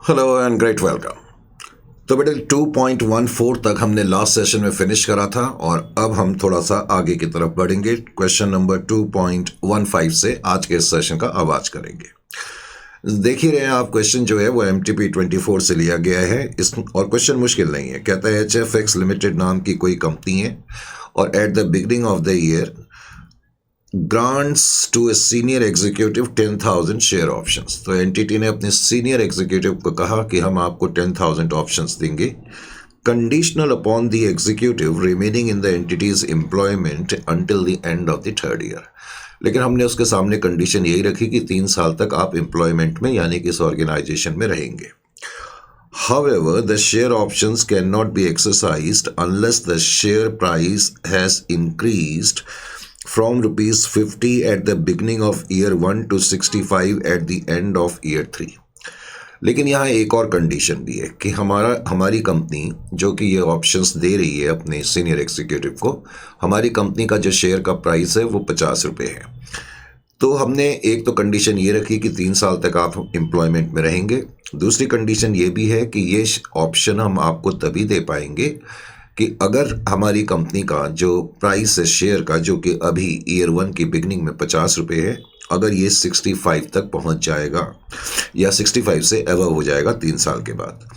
Hello and great welcome. तो बेटे 2.14 तक हमने लास्ट सेशन में फिनिश करा था और अब हम थोड़ा सा आगे की तरफ बढ़ेंगे। क्वेश्चन नंबर 2.15 से आज के इस सेशन का आगाज करेंगे। देख ही रहे हैं आप, क्वेश्चन जो है वो MTP 24 से लिया गया है इस और क्वेश्चन मुश्किल नहीं है। कहता है HFX लिमिटेड नाम की कोई कंपनी है और at the beginning of the year grants to a senior executive 10,000 share options. तो एंटिटी ने अपने सीनियर एग्जीक्यूटिव को कहा कि हम आपको 10,000 ऑप्शंस देंगे, conditional upon the executive remaining in the entities employment until the end of the third year. लेकिन हमने उसके सामने कंडीशन यही रखी कि 3 साल तक आप एम्प्लॉयमेंट में यानी कि इस ऑर्गेनाइजेशन में रहेंगे। However, the share options cannot be exercised unless the share price has increased from rupees 50 at the beginning of year 1 to 65 at the end of year 3। लेकिन यहाँ एक और कंडीशन भी है कि हमारी कंपनी जो कि ये ऑप्शंस दे रही है अपने सीनियर एग्जीक्यूटिव को, हमारी कंपनी का जो शेयर का प्राइस है वो 50 रुपये है। तो हमने एक तो कंडीशन ये रखी कि 3 साल तक आप एम्प्लॉयमेंट में रहेंगे। दूसरी कंडीशन ये भी है कि ये ऑप्शन हम आपको तभी दे पाएंगे कि अगर हमारी कंपनी का जो प्राइस है शेयर का, जो कि अभी ईयर 1 की बिगनिंग में 50 रुपये है, अगर ये 65 तक पहुंच जाएगा या 65 से अबव हो जाएगा 3 साल के बाद।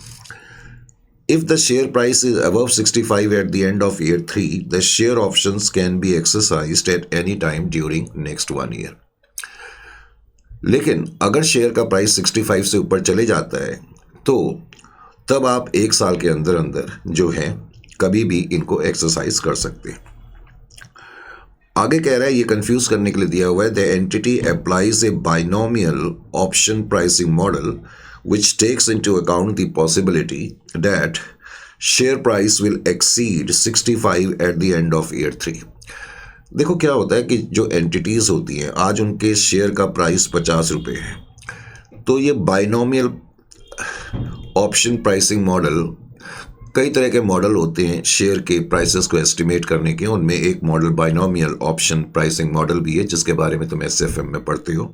If the share price is above 65 at the end of year 3, the share options can be exercised at any time during next 1 year। लेकिन अगर शेयर का प्राइस 65 से ऊपर चले जाता है तो तब आप 1 साल के अंदर अंदर जो है कभी भी इनको एक्सरसाइज कर सकते हैं। आगे कह रहा है, ये कंफ्यूज करने के लिए दिया हुआ है, the entity applies A binomial option pricing model which takes into account the possibility that share price will exceed 65 at the end of year 3। देखो क्या होता है कि जो एंटिटीज होती हैं आज उनके शेयर का प्राइस 50 रुपये है, तो ये बाइनोमियल ऑप्शन प्राइसिंग मॉडल, कई तरह के मॉडल होते हैं शेयर के प्राइसेस को एस्टिमेट करने के। उनमें एक model binomial option pricing model भी है जिसके बारे में तुम SFM में पढ़ते हो।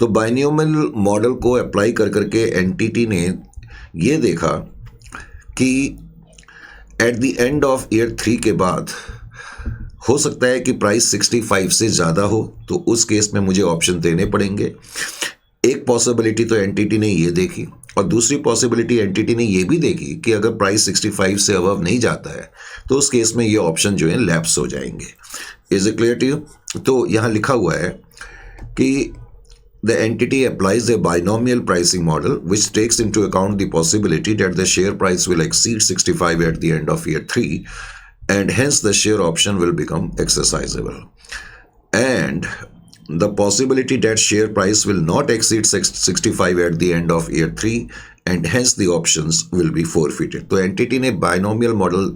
तो बाइनोमियल मॉडल को अप्लाई कर करके एंटिटी ने ये देखा कि at the end of year 3 के बाद हो सकता है कि प्राइस 65 से ज़्यादा हो, तो उस केस में मुझे ऑप्शन देने पड़ेंगे। एक पॉसिबिलिटी तो एंटिटी ने ये देखी और दूसरी पॉसिबिलिटी एंटिटी ने ये भी देखी कि अगर प्राइस 65 से अबव नहीं जाता है तो उस केस में ये ऑप्शन जो है लैप्स हो जाएंगे। Is it clear to you? तो यहाँ लिखा हुआ है कि the entity applies a binomial pricing model which takes into account the possibility that the share price will exceed 65 at the end of year 3 and hence the share option will become exercisable, and the possibility that share price will not exceed 65 at the end of year 3 and hence the options will be forfeited। तो entity ने binomial model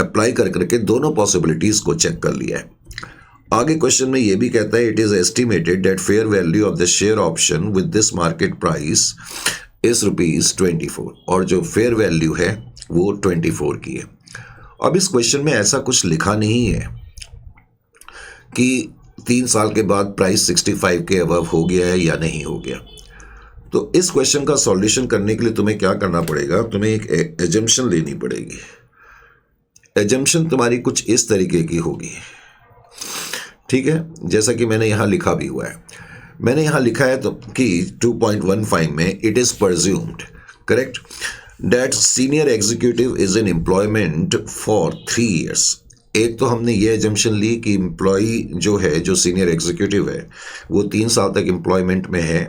apply कर करके दोनों possibilities को check कर लिया है। आगे क्वेश्चन में ये भी कहता है, it is estimated that fair value of the share option with this market price is ₹24 और जो फेयर वैल्यू है वो 24 की है। अब इस क्वेश्चन में ऐसा कुछ लिखा नहीं है कि 3 साल के बाद प्राइस 65 के अबव हो गया है या नहीं हो गया। तो इस क्वेश्चन का सॉल्यूशन करने के लिए तुम्हें क्या करना पड़ेगा, तुम्हें एक एजम्पशन लेनी पड़ेगी। एजम्पशन तुम्हारी कुछ इस तरीके की होगी, ठीक है, जैसा कि मैंने यहाँ लिखा भी हुआ है। मैंने यहाँ लिखा है तो कि 2.15 में it is presumed correct that senior executive is in employment for 3 years। एक तो हमने ये एजम्पशन ली कि एम्प्लॉई जो है, जो सीनियर एग्जीक्यूटिव है, वो 3 साल तक एम्प्लॉयमेंट में है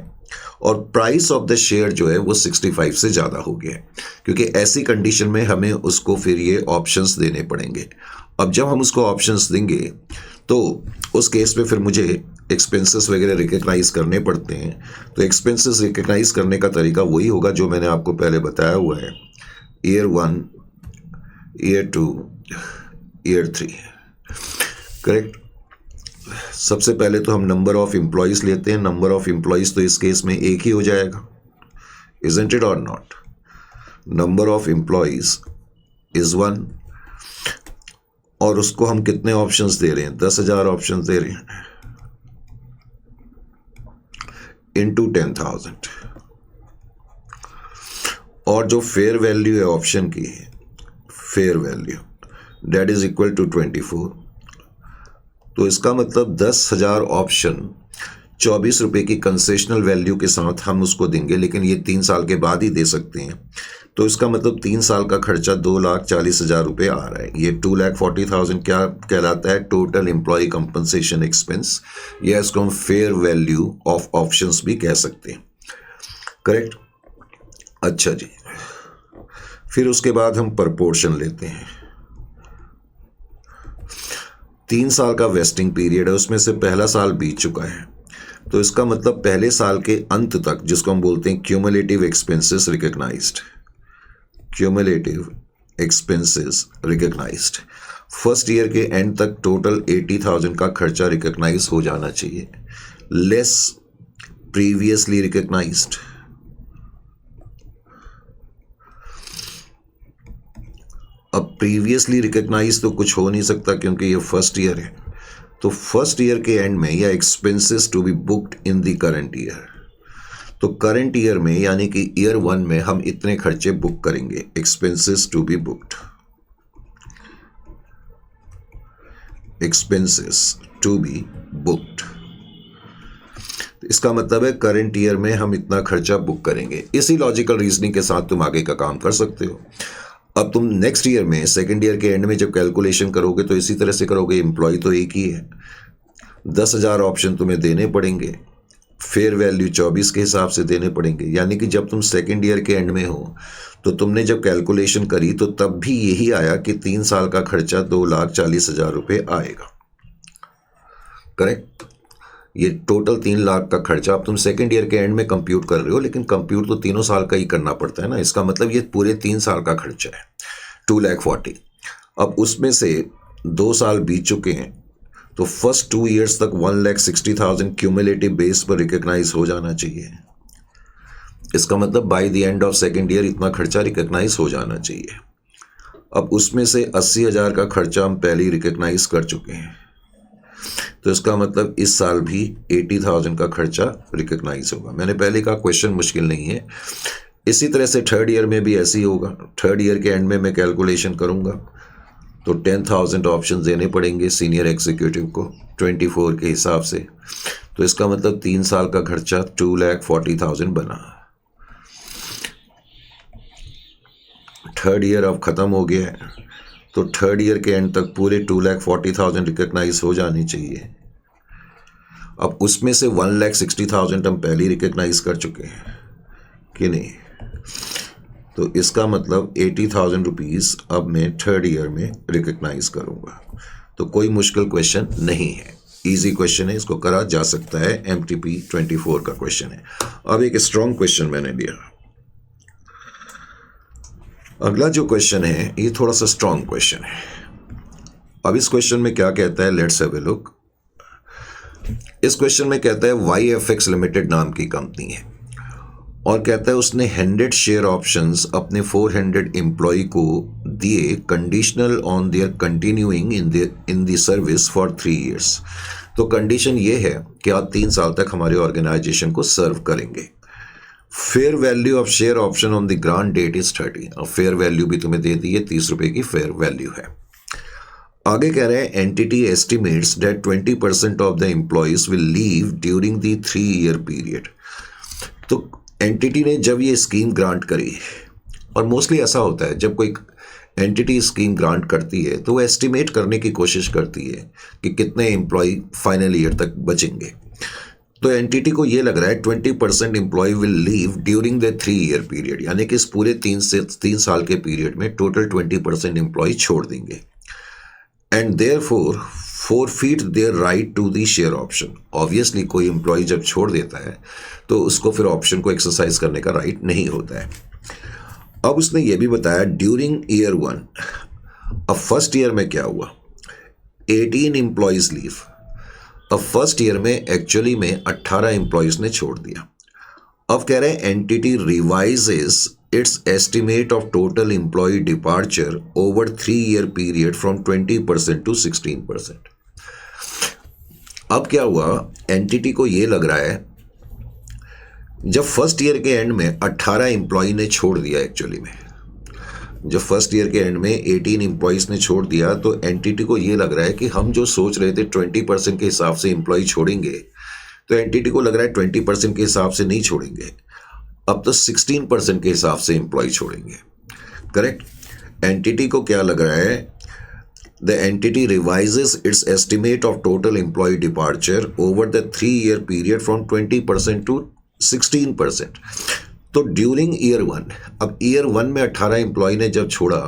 और प्राइस ऑफ द शेयर जो है वो 65 से ज़्यादा हो गया है, क्योंकि ऐसी कंडीशन में हमें उसको फिर ये ऑप्शंस देने पड़ेंगे। अब जब हम उसको ऑप्शंस देंगे तो उस केस में फिर मुझे एक्सपेंसेस वगैरह रिकग्नाइज करने पड़ते हैं। तो एक्सपेंसेस रिकग्नाइज करने का तरीका वही होगा जो मैंने आपको पहले बताया हुआ है, ईयर 1, ईयर 2, ईयर 3 करेक्ट। सबसे पहले तो हम नंबर ऑफ एम्प्लॉयज़ लेते हैं। नंबर ऑफ एम्प्लॉयज़ तो इस केस में एक ही हो जाएगा, इजंट इट और not? Number of employees is 1 और उसको हम कितने ऑप्शंस दे रहे हैं? 10,000 ऑप्शंस दे रहे हैं इनटू 10,000। और जो फेयर वैल्यू है ऑप्शन की, fair value that is equal to 24। तो इसका मतलब 10,000 ऑप्शन 24 रुपये की कंसेशनल वैल्यू के साथ हम उसको देंगे, लेकिन ये 3 साल के बाद ही दे सकते हैं। तो इसका मतलब 3 साल का खर्चा 2,40,000 रुपये आ रहा है। ये 2,40,000 क्या कहलाता है? टोटल एम्प्लॉय कंपनसेशन एक्सपेंस, या इसको हम फेयर वैल्यू ऑफ ऑप्शंस भी कह सकते हैं। करेक्ट। अच्छा जी, फिर उसके बाद हम प्रपोर्शन लेते हैं। 3 साल का वेस्टिंग पीरियड है, उसमें से पहला साल बीत चुका है, तो इसका मतलब पहले साल के अंत तक, जिसको हम बोलते हैं cumulative expenses recognised, cumulative expenses recognised, first year के एंड तक टोटल 80,000 का खर्चा रिकग्नाइज हो जाना चाहिए, लेस प्रीवियसली रिकग्नाइज्ड। अब प्रीवियसली रिकग्नाइज तो कुछ हो नहीं सकता क्योंकि ये फर्स्ट ईयर है, तो फर्स्ट ईयर के एंड में, या expenses to be booked in the current year, तो करंट ईयर में यानी कि ईयर 1 में हम इतने खर्चे बुक करेंगे, expenses to be booked, expenses to be booked. इसका मतलब है करंट ईयर में हम इतना खर्चा बुक करेंगे। इसी लॉजिकल रीजनिंग के साथ तुम आगे का काम कर सकते हो। अब तुम नेक्स्ट ईयर में, सेकेंड ईयर के एंड में जब कैलकुलेशन करोगे तो इसी तरह से करोगे। एम्प्लॉय तो एक ही है, 10,000 ऑप्शन तुम्हें देने पड़ेंगे, फेयर वैल्यू 24 के हिसाब से देने पड़ेंगे। यानी कि जब तुम सेकेंड ईयर के एंड में हो तो तुमने जब कैलकुलेशन करी तो तब भी यही आया कि 3 साल का खर्चा 2,40,000 रुपये आएगा। करेक्ट। ये टोटल 3 लाख का खर्चा अब तुम सेकेंड ईयर के एंड में कंप्यूट कर रहे हो, लेकिन कंप्यूट तो तीनों साल का ही करना पड़ता है ना। इसका मतलब ये पूरे 3 साल का खर्चा है, 2,40,000। अब उसमें से 2 साल बीत चुके हैं, तो फर्स्ट 2 ईयर्स तक 1,60,000 क्यूमुलेटिव बेस पर रिकग्नाइज हो जाना चाहिए। इसका मतलब by the end of second year इतना खर्चा रिकग्नाइज हो जाना चाहिए। अब उसमें से 80,000 का खर्चा हम पहले ही रिकग्नाइज कर चुके हैं, तो इसका मतलब इस साल भी 80,000 का खर्चा रिकग्नाइज होगा। मैंने पहले कहा क्वेश्चन मुश्किल नहीं है। इसी तरह से थर्ड ईयर में भी ऐसे ही होगा। थर्ड ईयर के एंड में मैं कैलकुलेशन करूंगा तो 10,000 ऑप्शन देने पड़ेंगे सीनियर एग्जीक्यूटिव को 24 के हिसाब से। तो इसका मतलब 3 साल का खर्चा 2,40,000 बना। थर्ड ईयर अब ख़त्म हो गया है, तो थर्ड ईयर के एंड तक पूरे 2,40,000 रिकग्नाइज हो जानी चाहिए। अब उसमें से 1,60,000 हम पहले ही रिकग्नाइज कर चुके हैं कि नहीं, तो इसका मतलब 80,000 रुपीज़ अब मैं थर्ड ईयर में रिकग्नाइज करूँगा। तो कोई मुश्किल क्वेश्चन नहीं है, इजी क्वेश्चन है, इसको करा जा सकता है। MTP 24 का क्वेश्चन है। अब एक स्ट्रॉन्ग क्वेश्चन मैंने लिया। अगला जो क्वेश्चन है ये थोड़ा सा स्ट्रॉन्ग क्वेश्चन है। अब इस क्वेश्चन में क्या कहता है, लेट्स हैव ए लुक। इस क्वेश्चन में कहता है YFX लिमिटेड नाम की कंपनी है और कहता है उसने 100 शेयर ऑप्शंस अपने 400 एम्प्लॉय को दिए, conditional on their continuing in the service for 3 years. तो कंडीशन ये है कि आप 3 साल तक हमारे ऑर्गेनाइजेशन को सर्व करेंगे। Fair value of share option on the grant date is 30। और फेयर वैल्यू भी तुम्हें दे दी है, 30 रुपये की फेयर वैल्यू है। आगे कह रहे हैं entity estimates that 20% of the employees will leave during the 3 year period. तो एंटिटी ने जब ये स्कीम ग्रांट करी, और मोस्टली ऐसा होता है जब कोई एंटिटी स्कीम ग्रांट करती है तो वो एस्टिमेट करने की कोशिश करती है कि कितने एम्प्लॉय फाइनल ईयर तक बचेंगे। तो एंटिटी को ये लग रहा है 20% employee will leave during the 3 year period, यानी कि इस पूरे 3 साल के पीरियड में टोटल 20% एम्प्लॉय छोड़ देंगे। And therefore forfeit their right to the share option. Obviously कोई एम्प्लॉय जब छोड़ देता है तो उसको फिर ऑप्शन को एक्सरसाइज करने का राइट नहीं होता है। अब उसने ये भी बताया ड्यूरिंग ईयर 1। अब फर्स्ट ईयर में क्या हुआ, 18 एम्प्लॉयज लीव। अब फर्स्ट ईयर में एक्चुअली में 18 एम्प्लॉयज ने छोड़ दिया। अब कह रहे हैं entity revises its estimate of total employee departure over 3 year period from 20% to 16%। अब क्या हुआ, एंटिटी को ये लग रहा है जब फर्स्ट ईयर के एंड में 18 एम्प्लॉय ने छोड़ दिया, एक्चुअली में जब फर्स्ट ईयर के एंड में 18 एम्प्लॉयज़ ने छोड़ दिया, तो एंटिटी को ये लग रहा है कि हम जो सोच रहे थे 20% के हिसाब से एम्प्लॉय छोड़ेंगे, तो एंटिटी को लग रहा है 20% के हिसाब से नहीं छोड़ेंगे, अब तो 16% के हिसाब से एम्प्लॉय छोड़ेंगे। करेक्ट। एंटिटी को क्या लग रहा है, the entity revises its estimate of total employee departure over the 3-year period from 20% to 16%। तो ड्यूरिंग ईयर 1, अब ईयर 1 में 18 एम्प्लॉय ने जब छोड़ा,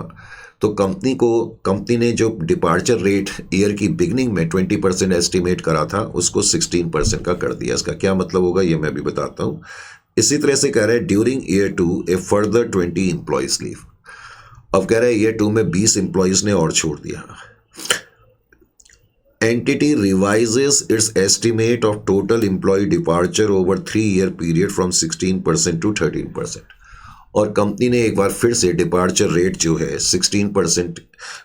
तो कंपनी ने जो डिपार्चर रेट ईयर की बिगनिंग में 20% एस्टिमेट करा था, उसको 16% का कर दिया। इसका क्या मतलब होगा ये मैं भी बताता हूँ। इसी तरह से कह रहे हैं ड्यूरिंग ईयर 2 ए फर्दर 20 एम्प्लॉयज लीव। अब कह रहे हैं ईयर 2 में 20 एम्प्लॉयज ने और छोड़ दिया। Entity revises its estimate of total employee departure over 3-year period from 16% to 13%। और कंपनी ने एक बार फिर से डिपार्चर रेट जो है 16%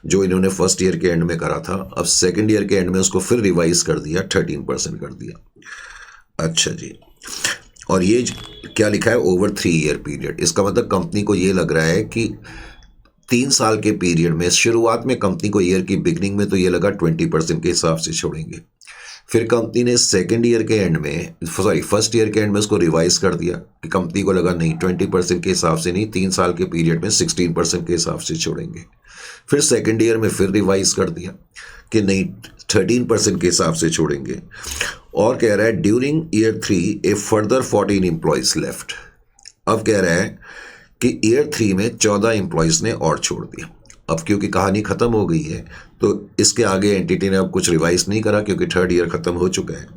जो इन्होंने फर्स्ट ईयर के एंड में करा था, अब सेकंड ईयर के एंड में उसको फिर रिवाइज कर दिया, 13% कर दिया। अच्छा जी, और ये क्या लिखा है, ओवर 3-year पीरियड। इसका मतलब कंपनी को ये लग रहा है कि 3 साल के पीरियड में, शुरुआत में कंपनी को ईयर की बिगनिंग में तो ये लगा 20% के हिसाब से छोड़ेंगे, फिर कंपनी ने सेकंड ईयर के एंड में, फर्स्ट ईयर के एंड में उसको रिवाइज कर दिया कि कंपनी को लगा नहीं 20% के हिसाब से नहीं, 3 साल के पीरियड में 16% के हिसाब से छोड़ेंगे। फिर सेकंड ईयर में फिर रिवाइज कर दिया कि नहीं 13% के हिसाब से छोड़ेंगे। और कह रहा है ड्यूरिंग ईयर 3 ए फर्दर 14 एम्प्लॉयज लेफ्ट। अब कह रहा है कि ईयर 3 में 14 एम्प्लॉयज़ ने और छोड़ दिया। अब क्योंकि कहानी ख़त्म हो गई है, तो इसके आगे एंटिटी ने अब कुछ रिवाइज नहीं करा, क्योंकि थर्ड ईयर ख़त्म हो चुका है।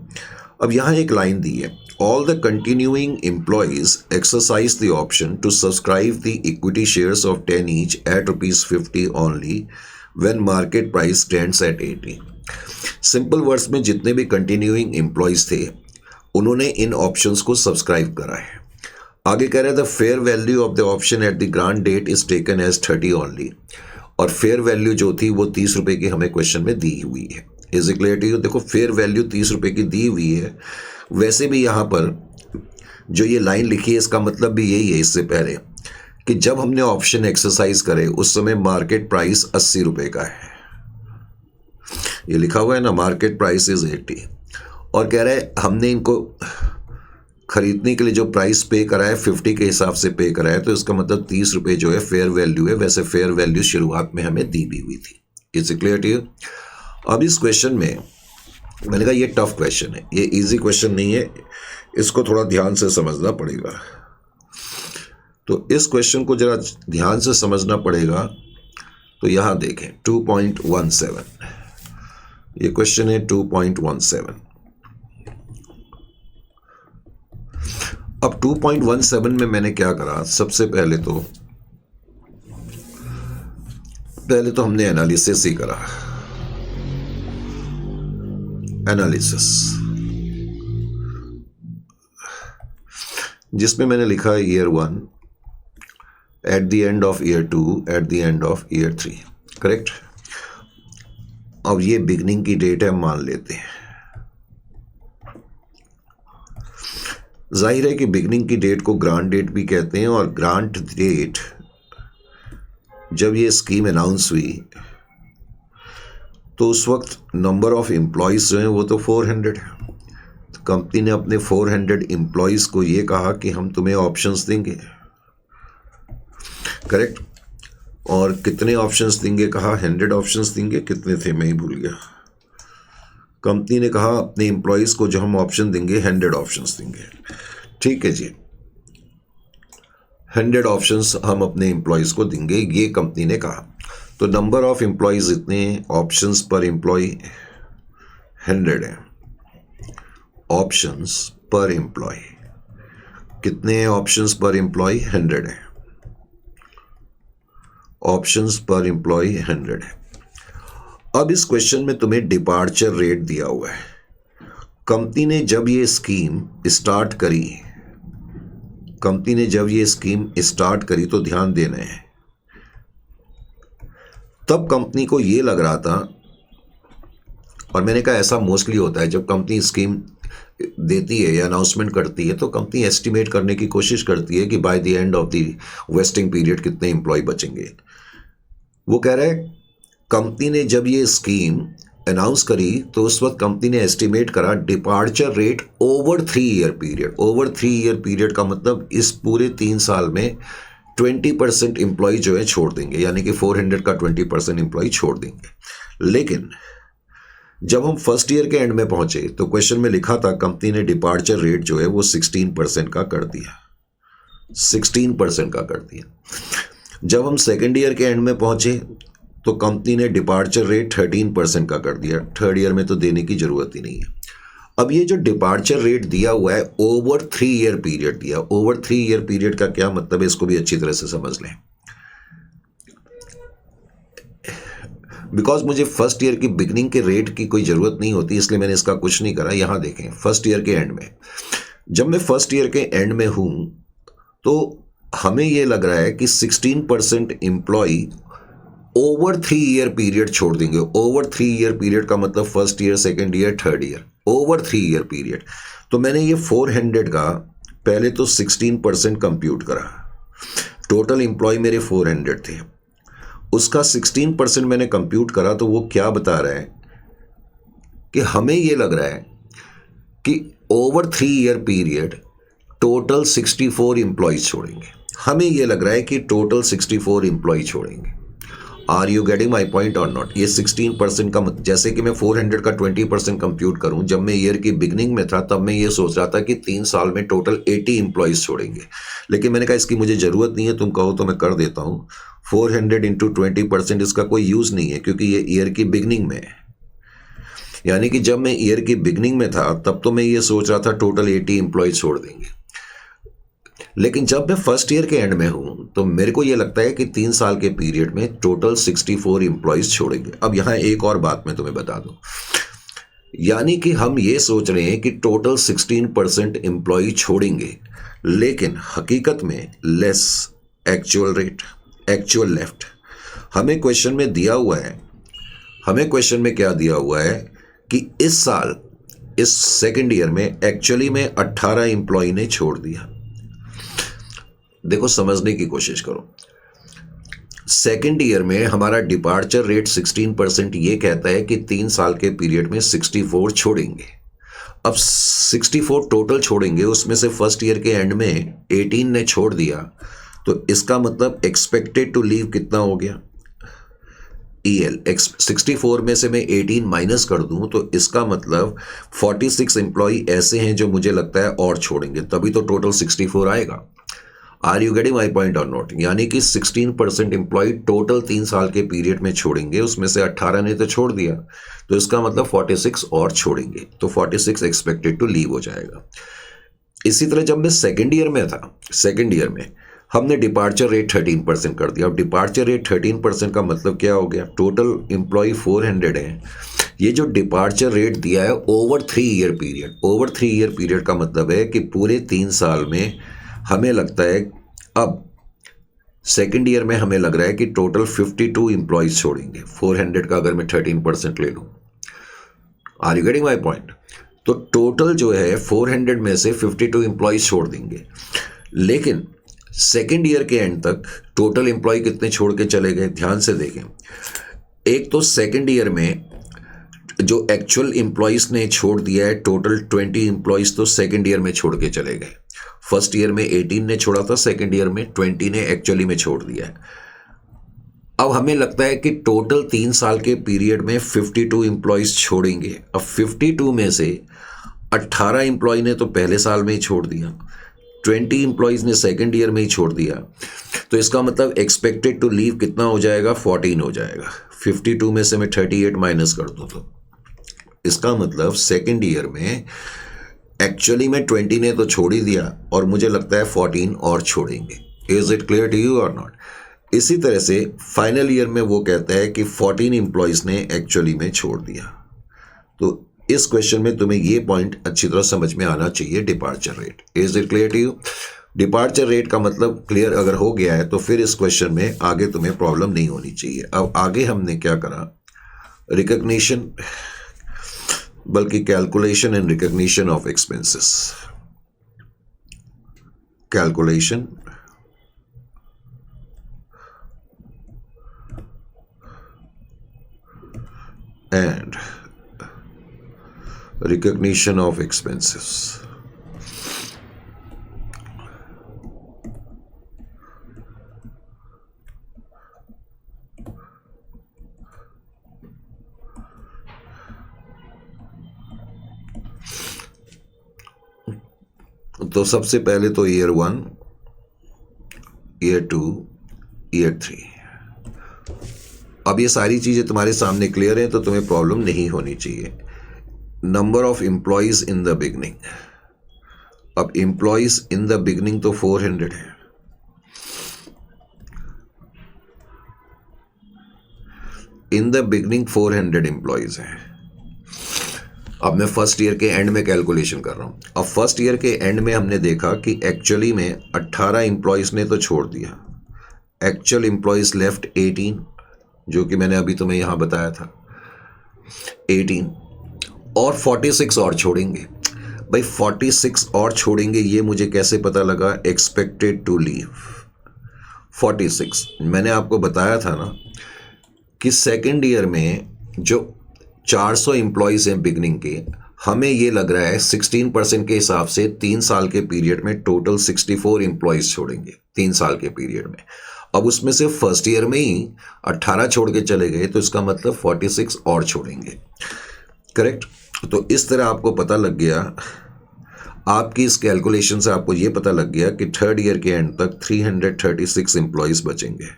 अब यहाँ एक लाइन दी है, all the continuing employees exercise the option to subscribe the equity shares of 10 each at ₹50 only when market price stands at 80। Simple words में जितने भी कंटिन्यूइंग एम्प्लॉयज़ थे, उन्होंने इन ऑप्शंस को सब्सक्राइब करा है। आगे कह रहे हैं the fair value of the option at the grant date is taken as 30 only. और फेयर वैल्यू जो थी वो 30 रुपये की हमें क्वेश्चन में दी हुई है। Is it clear to you? देखो फेयर वैल्यू 30 रुपये की दी हुई है। वैसे भी यहाँ पर जो ये लाइन लिखी है, इसका मतलब भी यही है इससे पहले कि जब हमने ऑप्शन एक्सरसाइज करे उस समय मार्केट प्राइस 80 रुपये का है। ये लिखा हुआ है ना, मार्केट प्राइस इज 80। और कह रहे हैं हमने इनको खरीदने के लिए जो प्राइस पे करा है 50 के हिसाब से पे करा है, तो इसका मतलब 30 रुपये जो है फेयर वैल्यू है। वैसे फेयर वैल्यू शुरुआत में हमें दी भी हुई थी। Is it clear to you? अब इस क्वेश्चन में मैंने कहा ये टफ क्वेश्चन है, ये इजी क्वेश्चन नहीं है, इसको थोड़ा ध्यान से समझना पड़ेगा। तो इस क्वेश्चन को जरा ध्यान से समझना पड़ेगा। तो यहाँ देखें 2.17, ये क्वेश्चन है 2.17। अब 2.17 में मैंने क्या करा, सबसे पहले तो हमने एनालिसिस ही करा। एनालिसिस जिसमें मैंने लिखा year 1 at the end of year 2 at the end of year 3। Correct. अब ये बिगनिंग की डेट है, मान लेते हैं। जाहिर है कि बिगनिंग की डेट को ग्रांट डेट भी कहते हैं, और ग्रांट डेट जब ये स्कीम अनाउंस हुई तो उस वक्त नंबर ऑफ एम्प्लॉयज़ जो हैं वो तो 400 है। तो कंपनी ने अपने 400 एम्प्लॉयज़ को ये कहा कि हम तुम्हें ऑप्शंस देंगे। करेक्ट। और कितने ऑप्शंस देंगे कहा, 100 ऑप्शंस देंगे। कितने थे मैं ही भूल गया। कंपनी ने कहा अपने एम्प्लॉयज़ को जो हम ऑप्शन देंगे 100 ऑप्शंस देंगे। ठीक है जी, 100 ऑप्शंस हम अपने एम्प्लॉयज़ को देंगे, ये कंपनी ने कहा। तो नंबर ऑफ एम्प्लॉयज़ इतने, ऑप्शंस पर एम्प्लॉय 100 है। ऑप्शंस पर एम्प्लॉय कितने हैं? ऑप्शंस पर एम्प्लॉय 100 है। ऑप्शंस पर एम्प्लॉय 100 है। अब इस क्वेश्चन में तुम्हें डिपार्चर रेट दिया हुआ है। कंपनी ने जब ये स्कीम स्टार्ट करी, तो ध्यान देना है, तब कंपनी को ये लग रहा था, और मैंने कहा ऐसा मोस्टली होता है जब कंपनी स्कीम देती है या अनाउंसमेंट करती है तो कंपनी एस्टिमेट करने की कोशिश करती है कि by the end of the vesting period कितने एम्प्लॉय बचेंगे। वो कह रहा है कंपनी ने जब ये स्कीम अनाउंस करी तो उस वक्त कंपनी ने एस्टिमेट करा departure rate over 3 year period. Over 3 year period का मतलब इस पूरे 3 साल में 20% एम्प्लॉय जो है छोड़ देंगे, यानी कि 400 का 20% एम्प्लॉय छोड़ देंगे। लेकिन जब हम फर्स्ट ईयर के एंड में पहुंचे तो क्वेश्चन में लिखा था कंपनी ने डिपार्चर रेट जो है वो 16% का कर दिया, 16% का कर दिया। जब हम सेकेंड ईयर के एंड में पहुंचे तो कंपनी ने डिपार्चर रेट 13% का कर दिया। थर्ड ईयर में तो देने की जरूरत ही नहीं है। अब ये जो डिपार्चर रेट दिया हुआ है ओवर 3 ईयर पीरियड दिया, ओवर 3 ईयर पीरियड का क्या मतलब है इसको भी अच्छी तरह से समझ लें। बिकॉज मुझे फर्स्ट ईयर की बिगनिंग के रेट की कोई ज़रूरत नहीं होती, इसलिए मैंने इसका कुछ नहीं करा। यहाँ देखें फर्स्ट ईयर के एंड में, जब मैं फर्स्ट ईयर के एंड में हूँ तो हमें ये लग रहा है कि 16% एम्प्लॉय ओवर 3 ईयर पीरियड छोड़ देंगे। ओवर 3 ईयर पीरियड का मतलब first year, second year, third year, over 3 year period. तो मैंने ये 400 का पहले तो 16% कंप्यूट करा। टोटल एम्प्लॉय मेरे 400 थे, उसका 16% मैंने कंप्यूट करा तो वो क्या बता रहा है कि हमें ये लग रहा है कि over 3 year period total 64 employees छोड़ेंगे। हमें ये लग रहा है कि टोटल 64 एम्प्लॉय छोड़ेंगे। Are you getting my point और नॉट? ये 16% का जैसे कि मैं 400 का 20% कंप्यूट करूं, जब मैं ईयर की बिगनिंग में था तब मैं ये सोच रहा था कि 3 साल में टोटल 80 एम्प्लॉयज छोड़ेंगे, लेकिन मैंने कहा इसकी मुझे ज़रूरत नहीं है, तुम कहो तो मैं कर देता हूँ। 400 इंटू 20% इसका कोई यूज़ नहीं है क्योंकि ये ईयर की बिगनिंग में है। यानी कि जब मैं ईयर की बिगनिंग में था तब तो मैं ये सोच रहा था टोटल 80 एम्प्लॉयज छोड़ देंगे, लेकिन जब मैं फर्स्ट ईयर के एंड में हूं तो मेरे को ये लगता है कि 3 साल के पीरियड में टोटल 64 एम्प्लॉयज छोड़ेंगे। अब यहां एक और बात मैं तुम्हें बता दूं, यानी कि हम ये सोच रहे हैं कि टोटल 16% एम्प्लॉय छोड़ेंगे, लेकिन हकीकत में less actual rate, actual left. हमें क्वेश्चन में दिया हुआ है, हमें क्वेश्चन में क्या दिया हुआ है कि इस साल, इस सेकेंड ईयर में एक्चुअली में 18 एम्प्लॉय ने छोड़ दिया। देखो समझने की कोशिश करो, सेकेंड ईयर में हमारा डिपार्चर रेट 16% ये कहता है कि 3 साल के पीरियड में 64 छोड़ेंगे। अब 64 टोटल छोड़ेंगे, उसमें से फर्स्ट ईयर के एंड में 18 ने छोड़ दिया, तो इसका मतलब एक्सपेक्टेड टू लीव कितना हो गया? EL 64 में से मैं 18 माइनस कर दूं तो इसका मतलब 46 एम्प्लॉय ऐसे हैं जो मुझे लगता है और छोड़ेंगे, तभी तो टोटल 64 आएगा। Are you getting my point और नॉट? यानी कि 16% एम्प्लॉय टोटल 3 साल के पीरियड में छोड़ेंगे, उसमें से 18 ने तो छोड़ दिया, तो इसका मतलब 46 और छोड़ेंगे, तो 46 एक्सपेक्टेड टू लीव हो जाएगा। इसी तरह जब मैं सेकेंड ईयर में था, सेकेंड ईयर में हमने डिपार्चर रेट 13% कर दिया। अब डिपार्चर रेट 13% का मतलब क्या हो गया? टोटल एम्प्लॉय 400 है, ये जो डिपार्चर रेट दिया है over 3 year period, over 3 year period का मतलब है कि पूरे 3 साल में हमें लगता है, अब सेकेंड ईयर में हमें लग रहा है कि टोटल 52 एम्प्लॉयज छोड़ेंगे। 400 का अगर मैं 13% ले लूँ, are you getting my point? तो टोटल जो है 400 में से 52 एम्प्लॉयज छोड़ देंगे, लेकिन सेकेंड ईयर के एंड तक टोटल एम्प्लॉय कितने छोड़ के चले गए? ध्यान से देखें, एक तो सेकेंड ईयर में जो एक्चुअल एम्प्लॉयज ने छोड़ दिया है टोटल 20 एम्प्लॉयज तो सेकेंड ईयर में छोड़ के चले गए। फर्स्ट ईयर में 18 ने छोड़ा था, सेकेंड ईयर में 20 ने एक्चुअली में छोड़ दिया है। अब हमें लगता है कि टोटल 3 साल के पीरियड में 52 एम्प्लॉयज छोड़ेंगे। अब 52 में से 18 एम्प्लॉय ने तो पहले साल में ही छोड़ दिया, 20 एम्प्लॉयज ने सेकेंड ईयर में ही छोड़ दिया, तो इसका मतलब एक्सपेक्टेड टू लीव कितना हो जाएगा? 14 हो जाएगा। 52 में से मैं 38 माइनस कर दूँ तो इसका मतलब सेकेंड ईयर में एक्चुअली में 20 ने तो छोड़ ही दिया और मुझे लगता है 14 और छोड़ेंगे। Is it clear to you और नॉट? इसी तरह से फाइनल ईयर में वो कहता है कि 14 एम्प्लॉयज ने एक्चुअली में छोड़ दिया। तो इस क्वेश्चन में तुम्हें ये पॉइंट अच्छी तरह समझ में आना चाहिए, departure rate. Is it clear to you? Departure rate का मतलब क्लियर अगर हो गया है तो फिर इस क्वेश्चन में आगे तुम्हें प्रॉब्लम नहीं होनी चाहिए। अब आगे हमने क्या करा? रिकग्निशन बल्कि calculation and recognition of expenses, calculation and recognition of expenses. तो सबसे पहले तो ईयर 1, ईयर 2, ईयर 3। अब ये सारी चीजें तुम्हारे सामने क्लियर हैं तो तुम्हें प्रॉब्लम नहीं होनी चाहिए। Number of employees in the beginning, अब एम्प्लॉयज इन द बिगनिंग तो 400 है। इन द बिगनिंग 400 एम्प्लॉयज हैं। अब मैं फर्स्ट ईयर के एंड में कैलकुलेशन कर रहा हूं। अब फर्स्ट ईयर के एंड में हमने देखा कि एक्चुअली में 18 एम्प्लॉयज ने तो छोड़ दिया, एक्चुअल एम्प्लॉयज लेफ्ट 18, जो कि मैंने अभी तुम्हें यहां बताया था 18, और 46 और छोड़ेंगे। भाई 46 और छोड़ेंगे, ये मुझे कैसे पता लगा? Expected to leave 46। मैंने आपको बताया था ना कि सेकेंड ईयर में जो 400 एम्प्लॉयज हैं बिगनिंग के, हमें ये लग रहा है 16% के हिसाब से 3 साल के पीरियड में टोटल 64 एम्प्लॉयज छोड़ेंगे 3 साल के पीरियड में। अब उसमें से फर्स्ट ईयर में ही 18 छोड़ के चले गए, तो इसका मतलब 46 और छोड़ेंगे। करेक्ट? तो इस तरह आपको पता लग गया, आपकी इस कैलकुलेशन से आपको ये पता लग गया कि थर्ड ईयर के एंड तक 336 एम्प्लॉयज बचेंगे।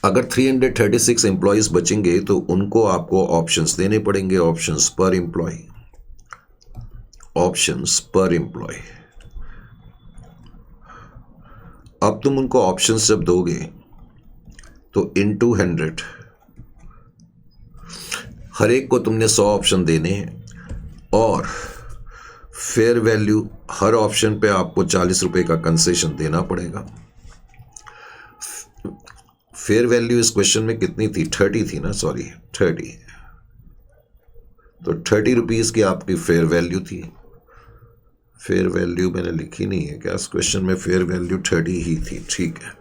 अगर 336 एम्प्लॉयज बचेंगे तो उनको आपको ऑप्शंस देने पड़ेंगे, ऑप्शंस पर एम्प्लॉय, ऑप्शंस पर एम्प्लॉय। अब तुम उनको ऑप्शंस जब दोगे तो इनटू 100, हर एक को तुमने 100 ऑप्शन देने हैं और फेयर वैल्यू हर ऑप्शन पे आपको 40 रुपए का कंसेशन देना पड़ेगा। फेयर वैल्यू इस क्वेश्चन में कितनी थी? 30 थी ना, सॉरी 30। तो 30 रुपीज की आपकी फेयर वैल्यू थी। फेयर वैल्यू मैंने लिखी नहीं है क्या इस क्वेश्चन में? फेयर वैल्यू 30 ही थी, ठीक है।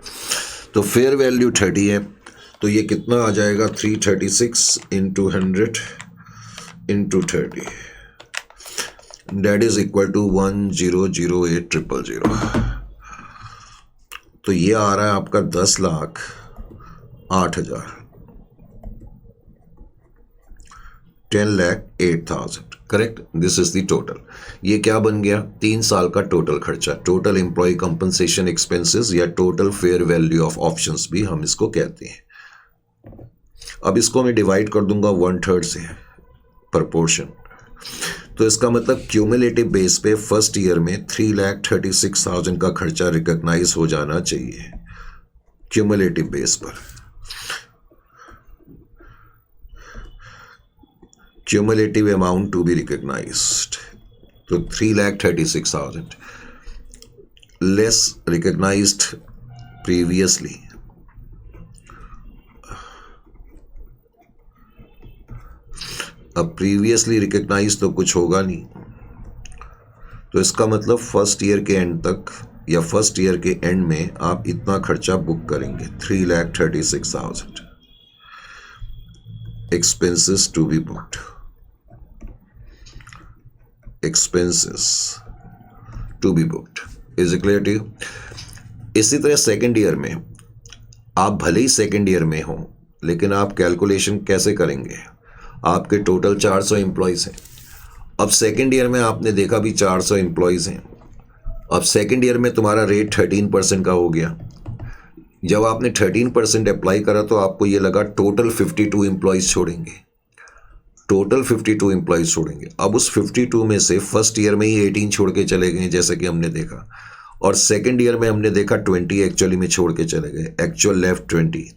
तो फेयर वैल्यू 30 है, तो ये कितना आ जाएगा? 336 into 100 into 30, that is equal to 1008,000। तो ये आ रहा है आपका 10,08,000, 10,08,000। Correct? This is the total. ये क्या बन गया? 3 साल का टोटल खर्चा, टोटल एम्प्लॉय कंपनसेशन एक्सपेंसेस या total fair value of options भी हम इसको कहते हैं। अब इसको मैं डिवाइड कर दूंगा 1/3 से, प्रपोर्शन। तो इसका मतलब क्यूमुलेटिव बेस पे फर्स्ट ईयर में 3,36,000 का खर्चा रिकॉग्नाइज हो जाना चाहिए क्यूमुलेटिव बेस पर। Cumulative amount to be recognised, तो 3,36,000 लेस रिकॉग्नाइज्ड प्रीवियसली। अब प्रीवियसली रिकॉग्नाइज तो कुछ होगा नहीं, तो इसका मतलब फर्स्ट ईयर के एंड तक या फर्स्ट ईयर के एंड में आप इतना खर्चा बुक करेंगे, 3,36,000 expenses to be booked, expenses to be booked. Is it clear to you? इसी तरह सेकेंड ईयर में आप भले ही सेकेंड ईयर में हो, लेकिन आप कैलकुलेशन कैसे करेंगे? आपके टोटल 400 एम्प्लॉयज हैं। अब सेकेंड ईयर में आपने देखा भी 400 एम्प्लॉयज हैं। अब सेकेंड ईयर में तुम्हारा रेट 13% का हो गया। जब आपने 13% अप्लाई करा तो आपको ये लगा टोटल 52 एम्प्लॉयज छोड़ेंगे, टोटल 52 एम्प्लॉयज छोड़ेंगे। अब उस 52 में से फर्स्ट ईयर में ही 18 छोड़ के चले गए जैसे कि हमने देखा, और सेकेंड ईयर में हमने देखा 20 एक्चुअली में छोड़ के चले गए, एक्चुअल लेफ्ट 20।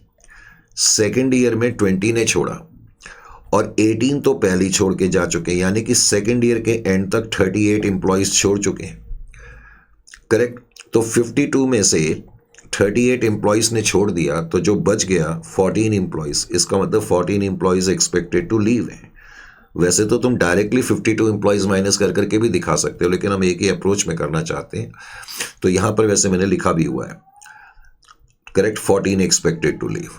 सेकेंड ईयर में 20 ने छोड़ा और 18 तो पहले ही छोड़ के जा चुके हैं, यानी कि सेकेंड ईयर के एंड तक 38 एम्प्लॉयज छोड़ चुके हैं। करेक्ट? तो 52 में से 38 एम्प्लॉयज ने छोड़ दिया, तो जो बच गया 14 एम्प्लॉयज। इसका मतलब 14 एम्प्लॉयज एक्सपेक्टेड टू लीव है। वैसे तो तुम डायरेक्टली 52 एम्प्लॉयज माइनस कर करके भी दिखा सकते हो, लेकिन हम एक ही अप्रोच में करना चाहते हैं। तो यहां पर वैसे मैंने लिखा भी हुआ है, करेक्ट, 14 एक्सपेक्टेड टू लीव।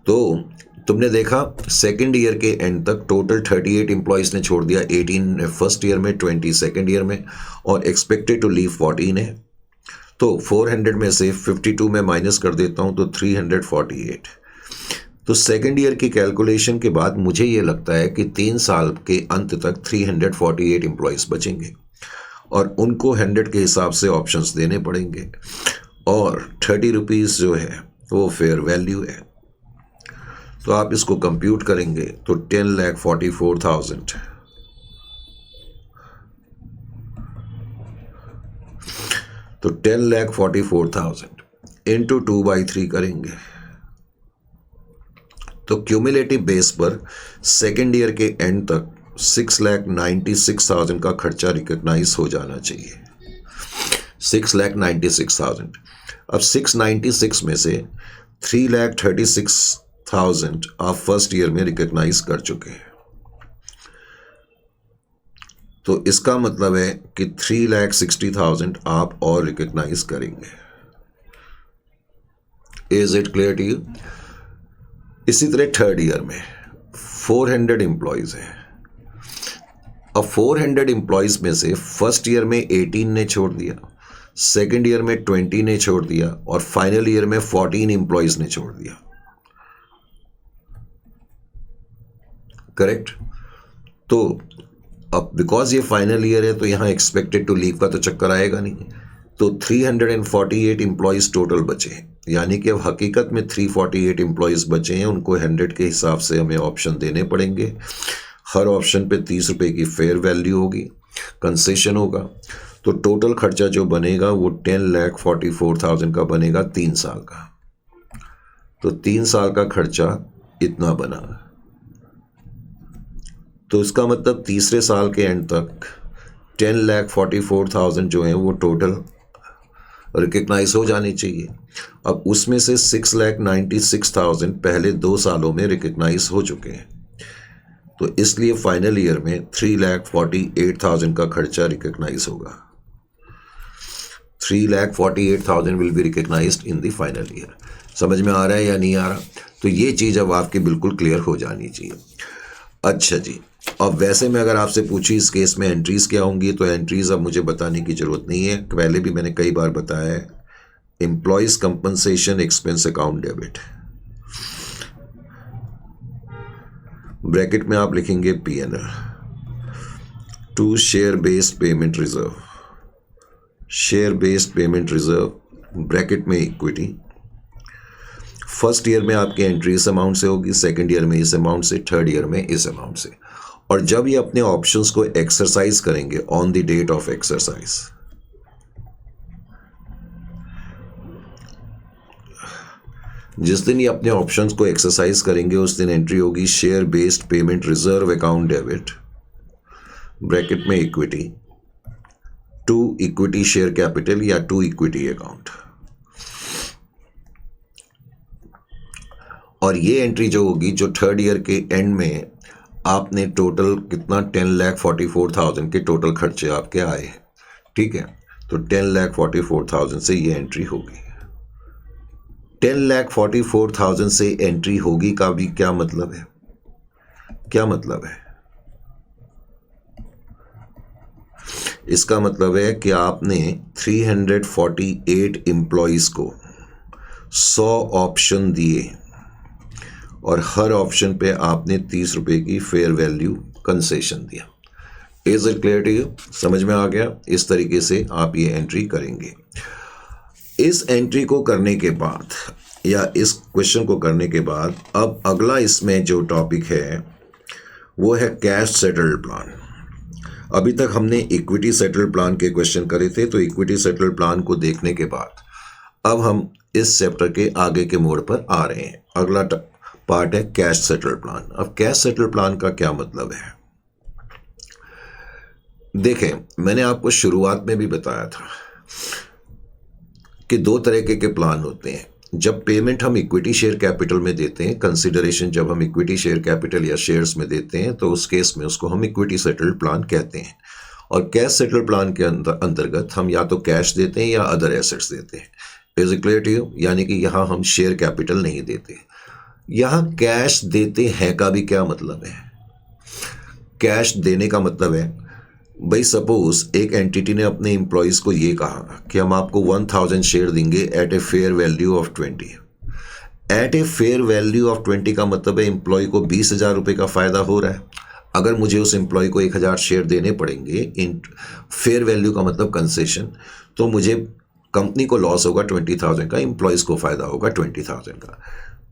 तो तुमने देखा सेकेंड ईयर के एंड तक टोटल 38 एम्प्लॉयज ने छोड़ दिया, 18 फर्स्ट ईयर में, 20 सेकेंड ईयर में, और एक्सपेक्टेड टू लीव 14 है। तो 400 में से 52 में माइनस कर देता हूं तो 348। तो सेकेंड ईयर की कैलकुलेशन के बाद मुझे ये लगता है कि 3 साल के अंत तक 348 एम्प्लॉयज बचेंगे और उनको 100 के हिसाब से ऑप्शंस देने पड़ेंगे, और 30 रुपीज़ जो है वो फेयर वैल्यू है। तो आप इसको कंप्यूट करेंगे तो 10,44,000 तो 10,44,000 इंटू 2/3 करेंगे तो क्यूमुलेटिव बेस पर सेकेंड ईयर के एंड तक 6,96,000 का खर्चा रिकॉग्नाइज हो जाना चाहिए। 6,96,000। अब 696 में से 3,36,000 आप फर्स्ट ईयर में रिकॉग्नाइज कर चुके हैं। तो इसका मतलब है कि 3,60,000 आप और रिकॉग्नाइज करेंगे। Is it clear to you? इसी तरह थर्ड ईयर में 400 एम्प्लॉयज हैं। अब 400 एम्प्लॉयज में से फर्स्ट ईयर में 18 ने छोड़ दिया, सेकेंड ईयर में 20 ने छोड़ दिया, और फाइनल ईयर में 14 एम्प्लॉयज ने छोड़ दिया। करेक्ट? तो अब बिकॉज ये फाइनल ईयर है तो यहां एक्सपेक्टेड टू लीव का तो चक्कर आएगा नहीं, तो 348 एम्प्लॉयज टोटल बचे हैं, यानी कि अब हकीकत में 348 एम्प्लॉयज बचे हैं। उनको 100 के हिसाब से हमें ऑप्शन देने पड़ेंगे। हर ऑप्शन पे 30 रुपए की फेयर वैल्यू होगी, कंसेशन होगा। तो टोटल खर्चा जो बनेगा वो 10,44,000 का बनेगा 3 साल का। तो 3 साल का खर्चा इतना बना। तो इसका मतलब तीसरे साल के एंड तक 10,44,000 जो है वो टोटल रिकग्नाइज हो जानी चाहिए। अब उसमें से 6,96,000 पहले 2 सालों में रिकग्नाइज हो चुके हैं, तो इसलिए फाइनल ईयर में 3,48,000 का खर्चा रिकग्नाइज होगा। 3,48,000 will be recognised in the final year. समझ में आ रहा है या नहीं आ रहा? तो ये चीज़ अब आपकी बिल्कुल क्लियर हो जानी चाहिए। अच्छा जी, अब वैसे में अगर आपसे पूछी इस केस में एंट्रीज क्या होंगी, तो एंट्रीज अब मुझे बताने की जरूरत नहीं है, पहले भी मैंने कई बार बताया है। Employees compensation expense account debit, bracket में आप लिखेंगे P&L to share based payment reserve, share based payment reserve bracket में इक्विटी। फर्स्ट ईयर में आपकी एंट्री इस अमाउंट से होगी, सेकंड ईयर में इस अमाउंट से, थर्ड ईयर में इस अमाउंट से। और जब ये अपने ऑप्शंस को एक्सरसाइज करेंगे on the date of exercise, जिस दिन ये अपने ऑप्शंस को एक्सरसाइज करेंगे उस दिन एंट्री होगी share based payment reserve account debit bracket में equity to equity share capital या टू इक्विटी अकाउंट। और ये एंट्री जो होगी, जो थर्ड ईयर के एंड में आपने टोटल कितना 10,44,000 के टोटल खर्चे आपके आए, ठीक है, तो 10,44,000 से ये एंट्री होगी। 10,44,000 से एंट्री होगी का भी क्या मतलब है? क्या मतलब है? इसका मतलब है कि आपने 348 एम्प्लॉयज को 100 ऑप्शन दिए और हर ऑप्शन पे आपने 30 रुपए की फेयर वैल्यू कंसेशन दिया। Is it clear to you? समझ में आ गया? इस तरीके से आप ये एंट्री करेंगे। इस एंट्री को करने के बाद या इस क्वेश्चन को करने के बाद अब अगला इसमें जो टॉपिक है वो है कैश सेटल्ड प्लान। अभी तक हमने इक्विटी सेटल्ड प्लान के क्वेश्चन करे थे, तो इक्विटी सेटल्ड प्लान को देखने के बाद अब हम इस चैप्टर के आगे के मोड़ पर आ रहे हैं। अगला पार्ट है कैश सेटल्ड प्लान। अब कैश सेटल्ड प्लान का क्या मतलब है? देखें, मैंने आपको शुरुआत में भी बताया था कि 2 तरीके के प्लान होते हैं। जब पेमेंट हम इक्विटी शेयर कैपिटल में देते हैं, कंसिडरेशन जब हम इक्विटी शेयर कैपिटल या शेयर्स में देते हैं, तो उस केस में उसको हम इक्विटी सेटल्ड प्लान कहते हैं। और कैश सेटल्ड प्लान के अंतर्गत हम या तो कैश देते हैं या अदर एसेट्स देते हैं। Is it clear to you? यानी कि यहाँ हम शेयर कैपिटल नहीं देते। यहाँ कैश देते हैं का भी क्या मतलब है? कैश देने का मतलब है, भाई सपोज एक एंटिटी ने अपने एम्प्लॉयज़ को ये कहा कि हम आपको 1000 शेयर देंगे at a fair value of 20। At a fair value of 20 का मतलब है एम्प्लॉय को 20,000 रुपये का फ़ायदा हो रहा है। अगर मुझे उस एम्प्लॉय को 1000 शेयर देने पड़ेंगे इन फेयर वैल्यू का मतलब कंसेशन, तो मुझे कंपनी को लॉस होगा 20,000 का, एम्प्लॉयज़ को फ़ायदा होगा 20,000 का।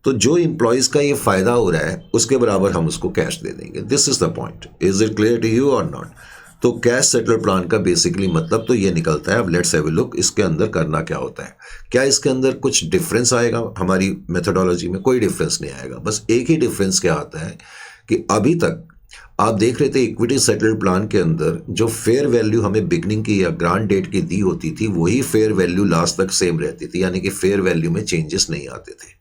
तो जो एम्प्लॉयज़ का ये फ़ायदा हो रहा है उसके बराबर हम उसको कैश दे देंगे। This is the point. Is it clear to you और नॉट? तो कैश सेटल प्लान का बेसिकली मतलब तो ये निकलता है। अब लेट्स हैव अ लुक इसके अंदर करना क्या होता है। क्या इसके अंदर कुछ डिफरेंस आएगा? हमारी मेथोडोलॉजी में कोई डिफरेंस नहीं आएगा। बस एक ही डिफरेंस क्या आता है कि अभी तक आप देख रहे थे इक्विटी सेटल्ड प्लान के अंदर जो फेयर वैल्यू हमें बिगनिंग की या ग्रांट डेट की दी होती थी वही फेयर वैल्यू लास्ट तक सेम रहती थी, यानी कि फेयर वैल्यू में चेंजेस नहीं आते थे।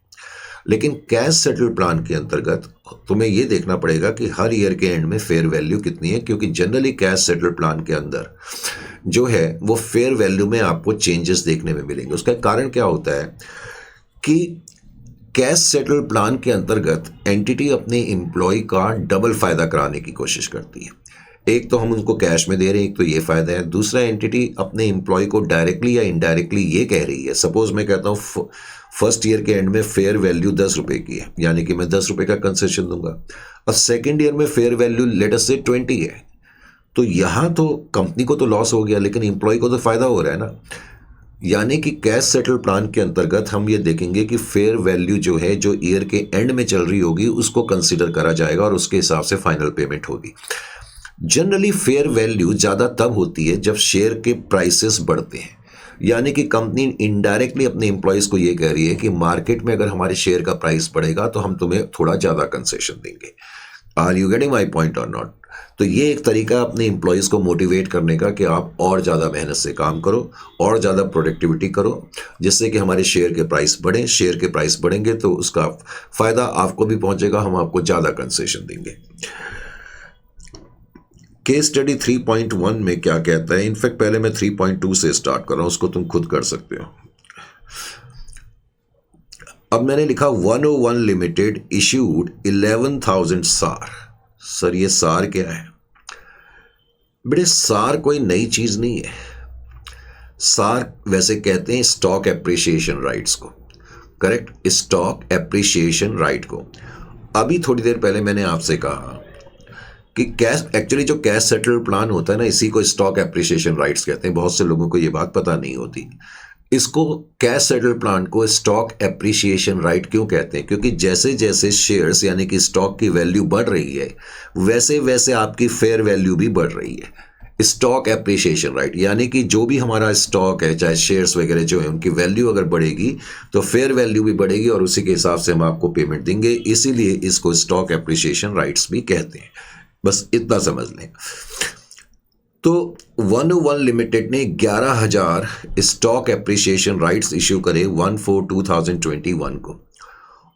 लेकिन कैश सेटल्ड प्लान के अंतर्गत तुम्हें यह देखना पड़ेगा कि हर ईयर के एंड में फेयर वैल्यू कितनी है, क्योंकि जनरली कैश सेटल्ड प्लान के अंदर जो है वो फेयर वैल्यू में आपको चेंजेस देखने में मिलेंगे। उसका कारण क्या होता है कि कैश सेटल्ड प्लान के अंतर्गत एंटिटी अपने एम्प्लॉय का डबल फायदा कराने की कोशिश करती है। एक तो हम उनको कैश में दे रहे हैं, एक तो ये फायदा है। दूसरा एंटिटी अपने एम्प्लॉय को डायरेक्टली या इनडायरेक्टली ये कह रही है, सपोज मैं कहता हूँ फर्स्ट ईयर के एंड में फेयर वैल्यू 10 रुपये की है, यानी कि मैं 10 रुपये का कंसेशन दूंगा। अब सेकेंड ईयर में फेयर वैल्यू लेट अस से 20 है, तो यहाँ तो कंपनी को तो लॉस हो गया लेकिन एम्प्लॉय को तो फायदा हो रहा है ना। यानी कि कैश सेटल प्लान के अंतर्गत हम ये देखेंगे कि फेयर वैल्यू जो है जो ईयर के एंड में चल रही होगी उसको कंसीडर करा जाएगा और उसके हिसाब से फाइनल पेमेंट होगी। जनरली फेयर वैल्यू ज़्यादा तब होती है जब शेयर के प्राइसेस बढ़ते हैं, यानी कि कंपनी इनडायरेक्टली अपने एम्प्लॉयज़ को ये कह रही है कि मार्केट में अगर हमारे शेयर का प्राइस बढ़ेगा तो हम तुम्हें थोड़ा ज़्यादा कंसेशन देंगे। Are you getting my point और नॉट? तो ये एक तरीका अपने एम्प्लॉयज़ को मोटिवेट करने का कि आप और ज़्यादा मेहनत से काम करो और ज़्यादा प्रोडक्टिविटी करो, जिससे कि हमारे शेयर के प्राइस बढ़ें। शेयर के प्राइस बढ़ेंगे तो उसका फ़ायदा आपको भी पहुंचेगा, हम आपको ज़्यादा कंसेशन देंगे। केस स्टडी 3.1 में क्या कहता है? इनफैक्ट पहले मैं 3.2 से स्टार्ट कर रहा हूं, उसको तुम खुद कर सकते हो। अब मैंने लिखा 101 लिमिटेड इश्यूड 11,000 सार। सर ये सार क्या है? बेटे सार कोई नई चीज नहीं है। सार वैसे कहते हैं स्टॉक एप्रिसिएशन राइट्स को, करेक्ट, स्टॉक एप्रिसिएशन राइट को। अभी थोड़ी देर पहले मैंने आपसे कहा कि कैश एक्चुअली जो कैश सेटल्ड प्लान होता है ना, इसी को स्टॉक एप्रिसिएशन राइट्स कहते हैं। बहुत से लोगों को ये बात पता नहीं होती। इसको कैश सेटल्ड प्लान को स्टॉक एप्रिसिएशन राइट क्यों कहते हैं? क्योंकि जैसे जैसे शेयर्स यानी कि स्टॉक की वैल्यू बढ़ रही है वैसे वैसे आपकी फेयर वैल्यू भी बढ़ रही है। स्टॉक एप्रिसिएशन राइट यानी कि जो भी हमारा स्टॉक है, चाहे शेयर्स वगैरह जो है, उनकी वैल्यू अगर बढ़ेगी तो फेयर वैल्यू भी बढ़ेगी और उसी के हिसाब से हम आपको पेमेंट देंगे। इसीलिए इसको स्टॉक एप्रिसिएशन राइट्स भी कहते हैं। बस इतना समझ लें। तो 101 लिमिटेड ने 11,000 स्टॉक एप्रिसिएशन राइट्स इश्यू करे 1/4/2021 को,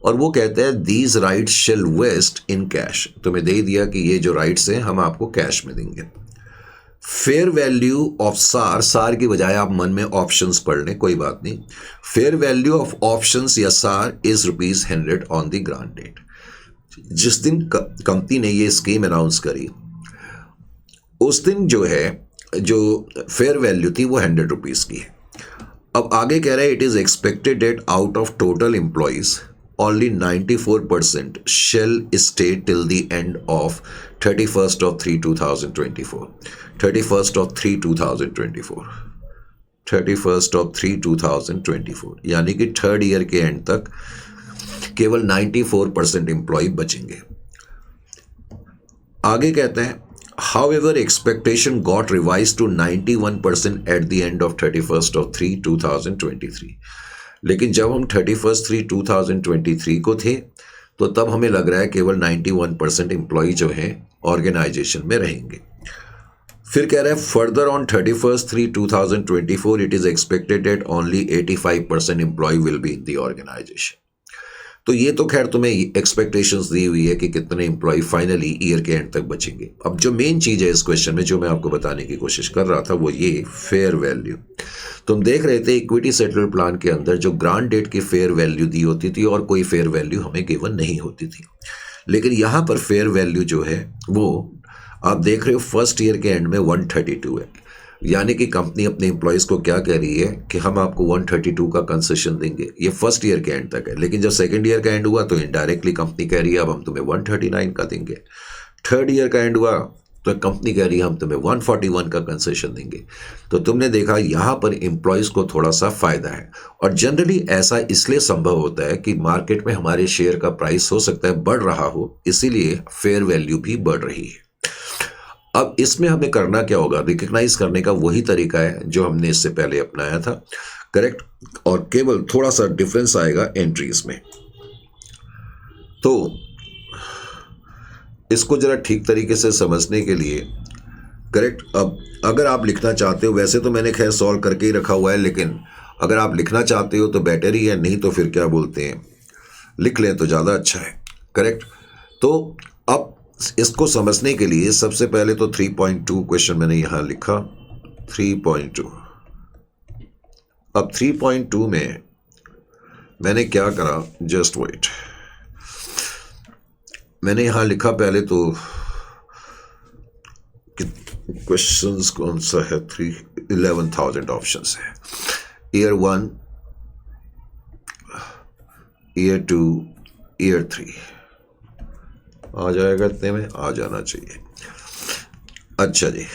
और वो कहते हैं these rights shall vest in cash. तुम्हें दे दिया कि ये जो राइट्स हैं हम आपको कैश में देंगे। फेयर वैल्यू ऑफ सार, सार की बजाय आप मन में ऑप्शंस पढ़ लें, कोई बात नहीं। फेयर वैल्यू ऑफ ऑप्शंस या SAR is ₹100 on the grant date. जिस दिन कंपनी ने ये स्कीम अनाउंस करी उस दिन जो है जो फेयर वैल्यू थी वो ₹100 की है। अब आगे कह रहा है it is expected that out of total employees only 94% shall stay till the end of 31st of 3/2024 31st of 3/2024 31st of 3/2024 यानी कि थर्ड ईयर के एंड तक केवल 94% एम्प्लॉय बचेंगे। आगे कहते हैं However, expectation got revised to 91% at the end of 31st of 3/2023। लेकिन जब हम 31st 3/2023 को थे तो तब हमें लग रहा है केवल 91% एम्प्लॉय जो हैं ऑर्गेनाइजेशन में रहेंगे। फिर कह रहा है further on 31/3/2024 it is expected that only 85% employee will be in the organisation. तो ये तो खैर तुम्हें एक्सपेक्टेशंस दी हुई है कि कितने एम्प्लॉय फाइनली ईयर के एंड तक बचेंगे। अब जो मेन चीज है इस क्वेश्चन में जो मैं आपको बताने की कोशिश कर रहा था वो ये फेयर वैल्यू। तुम देख रहे थे इक्विटी सेटल्ड प्लान के अंदर जो ग्रांट डेट की फेयर वैल्यू दी होती थी और कोई फेयर वैल्यू हमें गिवन नहीं होती थी, लेकिन यहां पर फेयर वैल्यू जो है वो आप देख रहे हो फर्स्ट ईयर के एंड में 132 है। यानी कि कंपनी अपने एम्प्लॉयज़ को क्या कह रही है कि हम आपको 132 का कंसेशन देंगे, ये फर्स्ट ईयर के एंड तक है। लेकिन जब सेकंड ईयर का एंड हुआ तो इनडायरेक्टली कंपनी कह रही है अब हम तुम्हें 139 का देंगे। थर्ड ईयर का एंड हुआ तो कंपनी कह रही है हम तुम्हें 141 का कंसेशन देंगे। तो तुमने देखा यहाँ पर एम्प्लॉयज़ को थोड़ा सा फायदा है, और जनरली ऐसा इसलिए संभव होता है कि मार्केट में हमारे शेयर का प्राइस हो सकता है बढ़ रहा हो, इसीलिए फेयर वैल्यू भी बढ़ रही है। अब इसमें हमें करना क्या होगा, रिकग्नाइज करने का वही तरीका है जो हमने इससे पहले अपनाया था, करेक्ट, और केवल थोड़ा सा डिफरेंस आएगा एंट्रीज में। तो इसको जरा ठीक तरीके से समझने के लिए, करेक्ट, अब अगर आप लिखना चाहते हो, वैसे तो मैंने खैर सॉल्व करके ही रखा हुआ है, लेकिन अगर आप लिखना चाहते हो तो बेटर ही है, नहीं तो फिर क्या बोलते हैं लिख लें तो ज़्यादा अच्छा है, करेक्ट। तो अब इसको समझने के लिए सबसे पहले तो 3.2 क्वेश्चन मैंने यहां लिखा 3.2। अब 3.2 में मैंने क्या करा, जस्ट वेट, मैंने यहां लिखा पहले तो क्वेश्चंस कौन सा है, 11,000 ऑप्शंस है। ईयर 1, ईयर 2, ईयर 3 आ जाएगा, इतने में आ जाना चाहिए। अच्छा जी,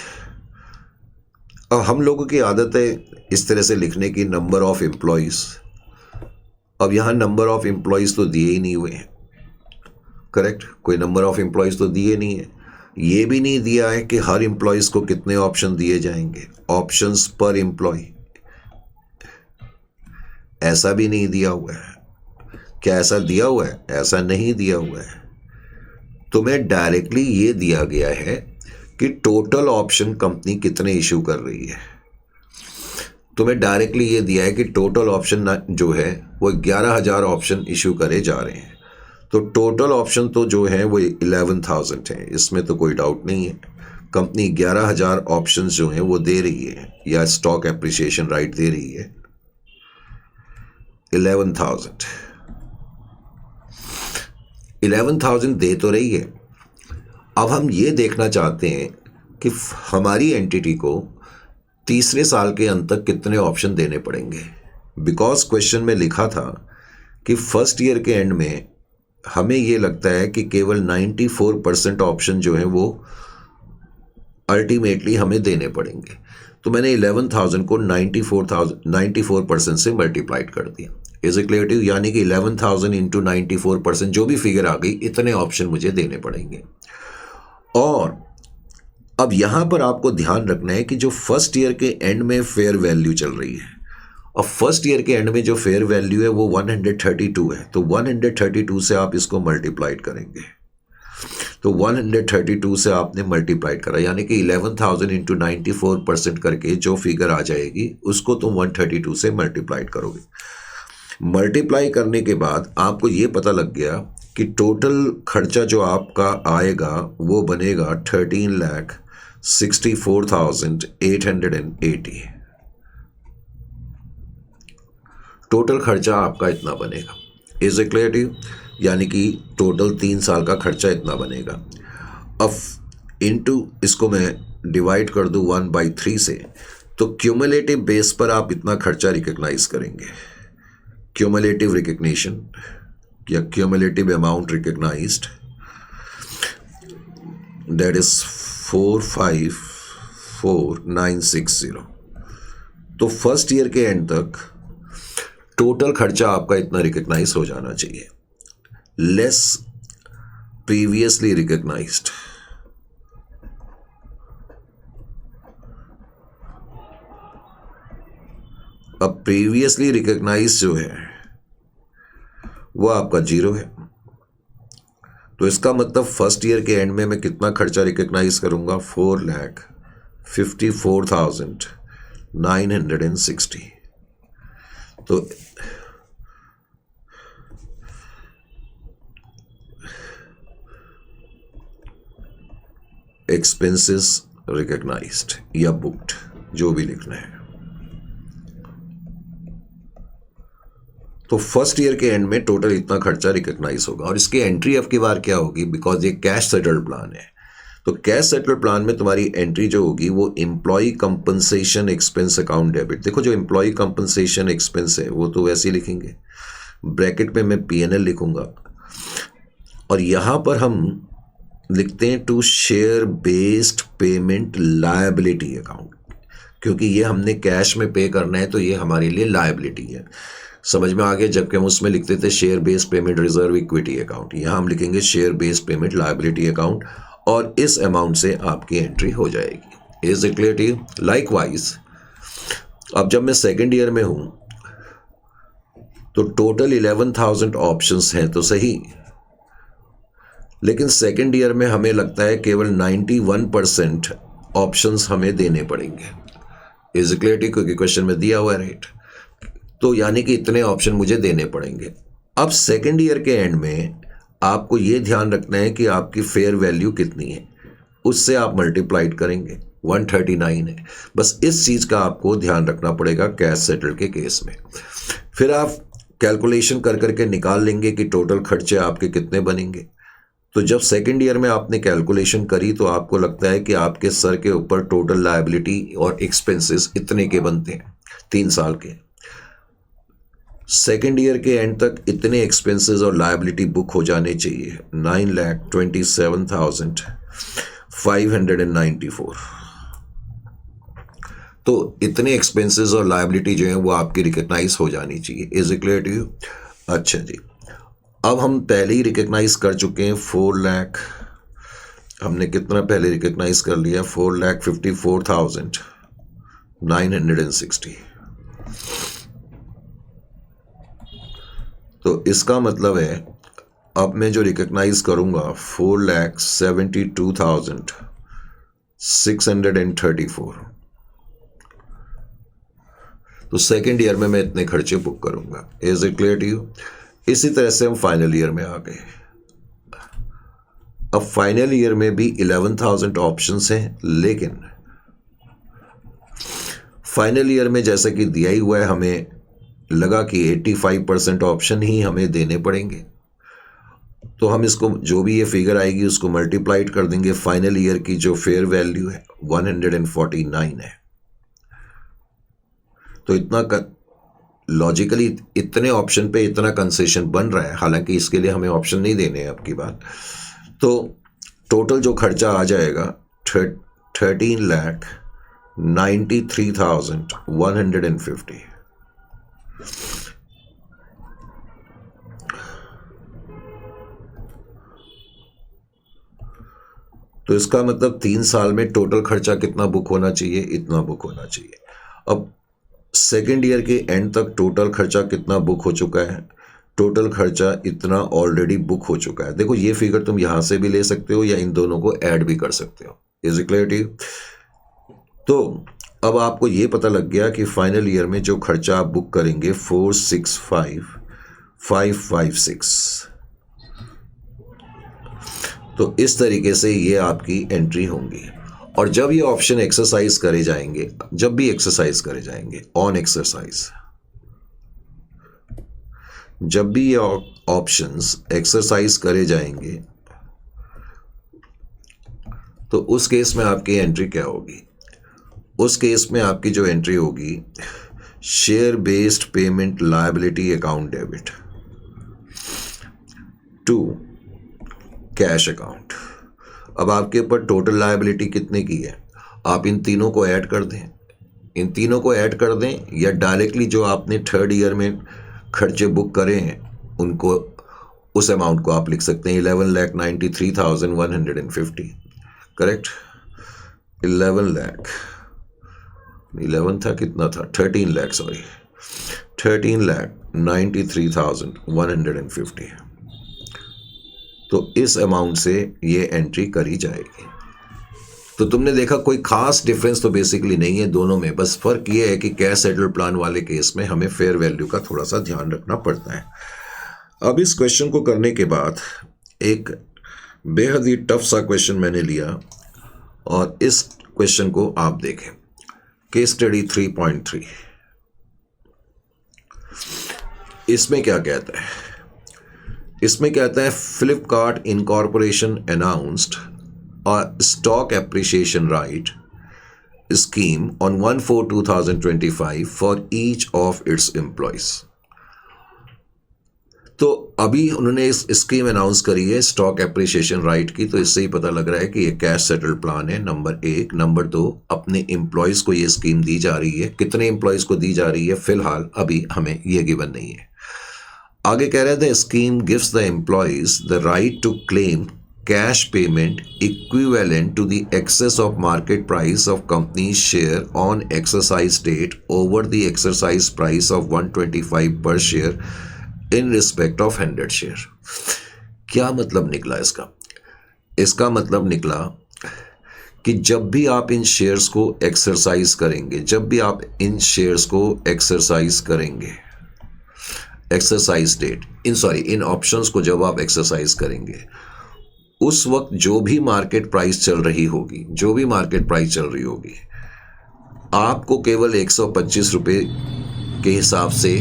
अब हम लोगों की आदत है इस तरह से लिखने की, नंबर ऑफ एम्प्लॉयज। अब यहाँ नंबर ऑफ एम्प्लॉयज तो दिए ही नहीं हुए हैं, करेक्ट, कोई नंबर ऑफ एम्प्लॉयज तो दिए नहीं है। ये भी नहीं दिया है कि हर एम्प्लॉयज को कितने ऑप्शन दिए जाएंगे, ऑप्शंस पर एम्प्लॉय, ऐसा भी नहीं दिया हुआ है। क्या ऐसा दिया हुआ है? ऐसा नहीं दिया हुआ है। तुम्हें डायरेक्टली ये दिया गया है कि टोटल ऑप्शन कंपनी कितने इशू कर रही है। तुम्हें डायरेक्टली ये दिया है कि टोटल ऑप्शन जो है वो 11,000 ऑप्शन इशू करे जा रहे हैं। तो टोटल ऑप्शन तो जो है वो 11,000 है, इसमें तो कोई डाउट नहीं है। कंपनी 11,000 ऑप्शन जो हैं वो दे रही है, या स्टॉक एप्रिसिएशन राइट दे रही है 11,000 दे तो रही है। अब हम ये देखना चाहते हैं कि हमारी एंटिटी को तीसरे साल के अंत तक कितने ऑप्शन देने पड़ेंगे, बिकॉज क्वेश्चन में लिखा था कि फर्स्ट ईयर के एंड में हमें ये लगता है कि केवल 94% ऑप्शन जो है वो अल्टीमेटली हमें देने पड़ेंगे। तो मैंने 11,000 को 94% से मल्टीप्लाइड कर दिया। Is it clear to you? यानी कि 11,000 इंटू 94%, जो भी फिगर आ गई, इतने ऑप्शन मुझे देने पड़ेंगे। और अब यहां पर आपको ध्यान रखना है कि जो फर्स्ट ईयर के एंड में फेयर वैल्यू चल रही है, और फर्स्ट ईयर के एंड में जो फेयर वैल्यू है वो 132 है। तो 132 से आप इसको मल्टीप्लाइड करेंगे, तो 132 से आपने मल्टीप्लाइड करा, यानी कि 11,000 इंटू 94% करके जो फिगर आ जाएगी उसको तुम 132 से मल्टीप्लाइड करोगे। मल्टीप्लाई करने के बाद आपको ये पता लग गया कि टोटल खर्चा जो आपका आएगा वो बनेगा 13,64,880। टोटल खर्चा आपका इतना बनेगा। Is it clear to you? यानी कि टोटल 3 साल का खर्चा इतना बनेगा। अब इनटू इसको मैं डिवाइड कर दूं 1/3 से, तो क्यूमुलेटिव बेस पर आप इतना खर्चा रिकग्नाइज करेंगे। क्यूमुलेटिव रिकग्निशन या cumulative amount recognised, that is 454,960। तो फर्स्ट ईयर के एंड तक टोटल खर्चा आपका इतना रिकग्नाइज हो जाना चाहिए, लेस प्रीवियसली रिकग्नाइज्ड। अब प्रीवियसली रिकग्नाइज जो है वो आपका 0 है। तो इसका मतलब फर्स्ट ईयर के एंड में मैं कितना खर्चा रिकग्नाइज करूंगा, 4,54,960। 54,960। तो एक्सपेंसेस रिकॉग्नाइज्ड या बुक्ड, जो भी लिखना है। तो फर्स्ट ईयर के एंड में टोटल इतना खर्चा रिकॉग्नाइज होगा। और इसकी एंट्री अब की बार क्या होगी, बिकॉज ये कैश सेटल्ड प्लान है, तो कैश सेटल्ड प्लान में तुम्हारी एंट्री जो होगी वो employ compensation expense account debit. देखो जो एम्प्लॉय कंपनसेशन एक्सपेंस है वो तो वैसे ही लिखेंगे, ब्रैकेट में मैं P&L लिखूंगा, और यहां पर हम लिखते हैं to share based payment liability account, क्योंकि ये हमने कैश में पे करना है तो ये हमारे लिए लायबिलिटी है। समझ में आ गया। जबकि हम उसमें लिखते थे share based payment reserve equity account, यहाँ हम लिखेंगे share based payment liability account, और इस अमाउंट से आपकी एंट्री हो जाएगी। Is it clear to you? Likewise अब जब मैं सेकेंड ईयर में हूं तो टोटल 11,000 ऑप्शंस हैं तो सही, लेकिन सेकेंड ईयर में हमें लगता है केवल 91% ऑप्शंस हमें देने पड़ेंगे। Is it clear to you? क्योंकि क्वेश्चन में दिया हुआ है राइट, तो यानी कि इतने ऑप्शन मुझे देने पड़ेंगे। अब सेकेंड ईयर के एंड में आपको ये ध्यान रखना है कि आपकी फेयर वैल्यू कितनी है, उससे आप मल्टीप्लाइड करेंगे। 139 है, बस इस चीज़ का आपको ध्यान रखना पड़ेगा कैश सेटल के केस में। फिर आप कैलकुलेशन कर करके निकाल लेंगे कि टोटल खर्चे आपके कितने बनेंगे। तो जब सेकेंड ईयर में आपने कैलकुलेशन करी तो आपको लगता है कि आपके सर के ऊपर टोटल लायबिलिटी और एक्सपेंसेस इतने के बनते हैं 3 साल के। सेकेंड ईयर के एंड तक इतने एक्सपेंसेस और लायबिलिटी बुक हो जाने चाहिए, 9,27,594। तो इतने एक्सपेंसेस और लायबिलिटी जो है वो आपकी रिकॉग्नाइज हो जानी चाहिए। Is it clear to you? अच्छा जी, अब हम पहले ही रिकॉग्नाइज कर चुके हैं 4 लाख। हमने कितना पहले रिकॉग्नाइज कर लिया? 4,54,960। तो इसका मतलब है अब मैं जो रिकॉग्नाइज करूंगा 4,72,634। तो सेकेंड ईयर में मैं इतने खर्चे बुक करूंगा। Is it clear to you? इसी तरह से हम फाइनल ईयर में आ गए। अब फाइनल ईयर में भी 11,000 ऑप्शंस हैं, लेकिन फाइनल ईयर में जैसा कि दिया ही हुआ है, हमें लगा कि 85% ऑप्शन ही हमें देने पड़ेंगे। तो हम इसको जो भी ये फिगर आएगी उसको मल्टीप्लाइड कर देंगे। फाइनल ईयर की जो फेयर वैल्यू है 149 है। तो इतना लॉजिकली इतने ऑप्शन पे इतना कंसेशन बन रहा है, हालांकि इसके लिए हमें ऑप्शन नहीं देने हैं अब की बात। तो टोटल जो खर्चा आ जाएगा 13,93,150। तो इसका मतलब 3 साल में टोटल खर्चा कितना बुक होना चाहिए? इतना बुक होना चाहिए। अब सेकेंड ईयर के एंड तक टोटल खर्चा कितना बुक हो चुका है? टोटल खर्चा इतना ऑलरेडी बुक हो चुका है। देखो ये फिगर तुम यहां से भी ले सकते हो या इन दोनों को ऐड भी कर सकते हो। Is it clear to you? तो अब आपको ये पता लग गया कि फाइनल ईयर में जो खर्चा आप बुक करेंगे 465,556। तो इस तरीके से ये आपकी एंट्री होंगी। और जब ये ऑप्शन एक्सरसाइज करे जाएंगे, जब भी एक्सरसाइज करे जाएंगे ऑन एक्सरसाइज, जब भी ये ऑप्शंस एक्सरसाइज करे जाएंगे तो उस केस में आपकी एंट्री क्या होगी? उस केस में आपकी जो एंट्री होगी share based payment liability account debit to cash account. अब आपके ऊपर टोटल लायबिलिटी कितने की है? आप इन तीनों को ऐड कर दें, इन तीनों को ऐड कर दें, या डायरेक्टली जो आपने थर्ड ईयर में खर्चे बुक करे हैं उनको, उस अमाउंट को आप लिख सकते हैं 11,93,150। करेक्ट? 11 था, कितना था? 13 लाख, सॉरी 13,93,150। तो इस अमाउंट से ये एंट्री करी जाएगी। तो तुमने देखा कोई खास डिफरेंस तो बेसिकली नहीं है दोनों में, बस फर्क ये है कि कैश सेटल्ड प्लान वाले केस में हमें फेयर वैल्यू का थोड़ा सा ध्यान रखना पड़ता है। अब इस क्वेश्चन को करने के बाद एक बेहद ही टफ सा क्वेश्चन मैंने लिया और इस क्वेश्चन को आप देखें। केस स्टडी 3.3 इसमें क्या कहता है? इसमें कहता है Flipkart incorporation announced a stock appreciation right scheme on 1/4/2025 for each of its employees। तो अभी उन्होंने इस स्कीम अनाउंस करी है स्टॉक एप्रिसिएशन राइट की, तो इससे ही पता लग रहा है कि ये कैश सेटल्ड प्लान है, नंबर 1। नंबर 2, अपने एम्प्लॉयज़ को ये स्कीम दी जा रही है। कितने एम्प्लॉयज़ को दी जा रही है फिलहाल अभी हमें ये गिवन नहीं है। आगे कह रहे थे scheme gives the employees the right to claim cash payment equivalent to the excess of market price of company's share on exercise date over the exercise price of 125 per share in respect of 100 share। क्या मतलब निकला इसका? इसका मतलब निकला कि जब भी आप इन शेयर्स को एक्सरसाइज करेंगे, एक्सरसाइज डेट इन ऑप्शंस को जब आप एक्सरसाइज करेंगे, उस वक्त जो भी मार्केट प्राइस चल रही होगी, आपको केवल 125 रुपये के हिसाब से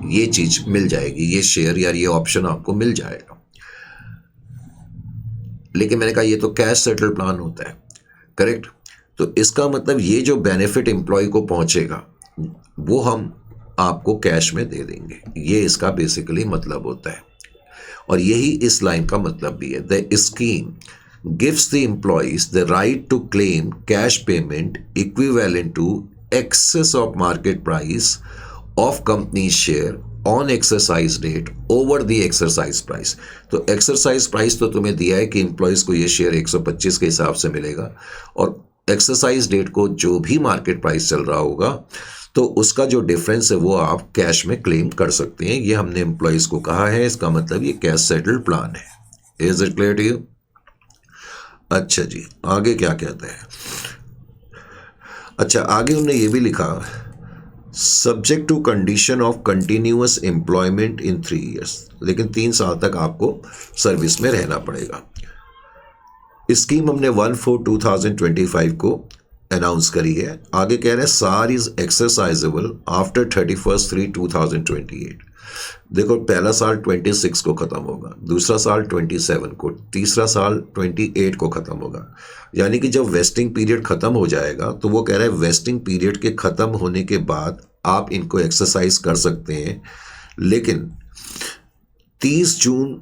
ये चीज मिल जाएगी, ये शेयर या ये ऑप्शन आपको मिल जाएगा। लेकिन मैंने कहा ये तो कैश सेटल प्लान होता है, करेक्ट? तो इसका मतलब ये जो बेनिफिट एम्प्लॉय को पहुंचेगा वो हम आपको कैश में दे देंगे, ये इसका बेसिकली मतलब होता है। और यही इस लाइन का मतलब भी है। The scheme gives the employees the right to claim cash payment equivalent to excess of market price of company share on exercise date over the exercise price. तो एक्सरसाइज प्राइस तो तुम्हें दिया है कि एम्प्लॉयज को ये शेयर 125 के हिसाब से मिलेगा, और एक्सरसाइज डेट को जो भी मार्केट प्राइस चल रहा होगा तो उसका जो डिफरेंस है वो आप कैश में क्लेम कर सकते हैं। ये हमने एम्प्लॉयज को कहा है, इसका मतलब ये कैश सेटल्ड प्लान है। Is it clear to you? अच्छा जी, आगे क्या कहते हैं? अच्छा, आगे उन्होंने ये भी लिखा subject to condition of continuous employment in 3 years, लेकिन 3 साल तक आपको सर्विस में रहना पड़ेगा। स्कीम हमने 1/4/2025 को अनाउंस करी है। आगे कह रहे हैं सार इज एक्सरसाइजेबल आफ्टर 31/3/2028। देखो, पहला साल 26 को खत्म होगा, दूसरा साल 27 को, तीसरा साल 28 को खत्म होगा। यानी कि जब वेस्टिंग पीरियड खत्म हो जाएगा तो वो कह रहा है वेस्टिंग पीरियड के खत्म होने के बाद आप इनको एक्सरसाइज कर सकते हैं, लेकिन 30 जून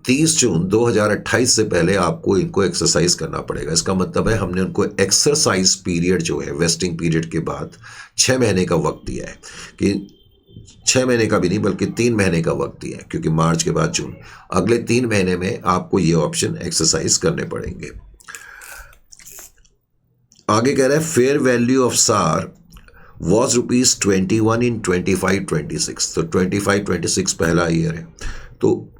2028 से पहले आपको इनको एक्सरसाइज करना पड़ेगा। इसका मतलब है हमने उनको एक्सरसाइज पीरियड जो है वेस्टिंग पीरियड के बाद 6 महीने का वक्त दिया है, कि 6 महीने का भी नहीं बल्कि 3 महीने का वक्त दिया है, क्योंकि मार्च के बाद जून, अगले 3 महीने में आपको ये ऑप्शन एक्सरसाइज करने पड़ेंगे। आगे कह रहा है फेयर वैल्यू ऑफ सार वॉज ₹21 इन 25-26। तो 25-26 पहला ईयर है तो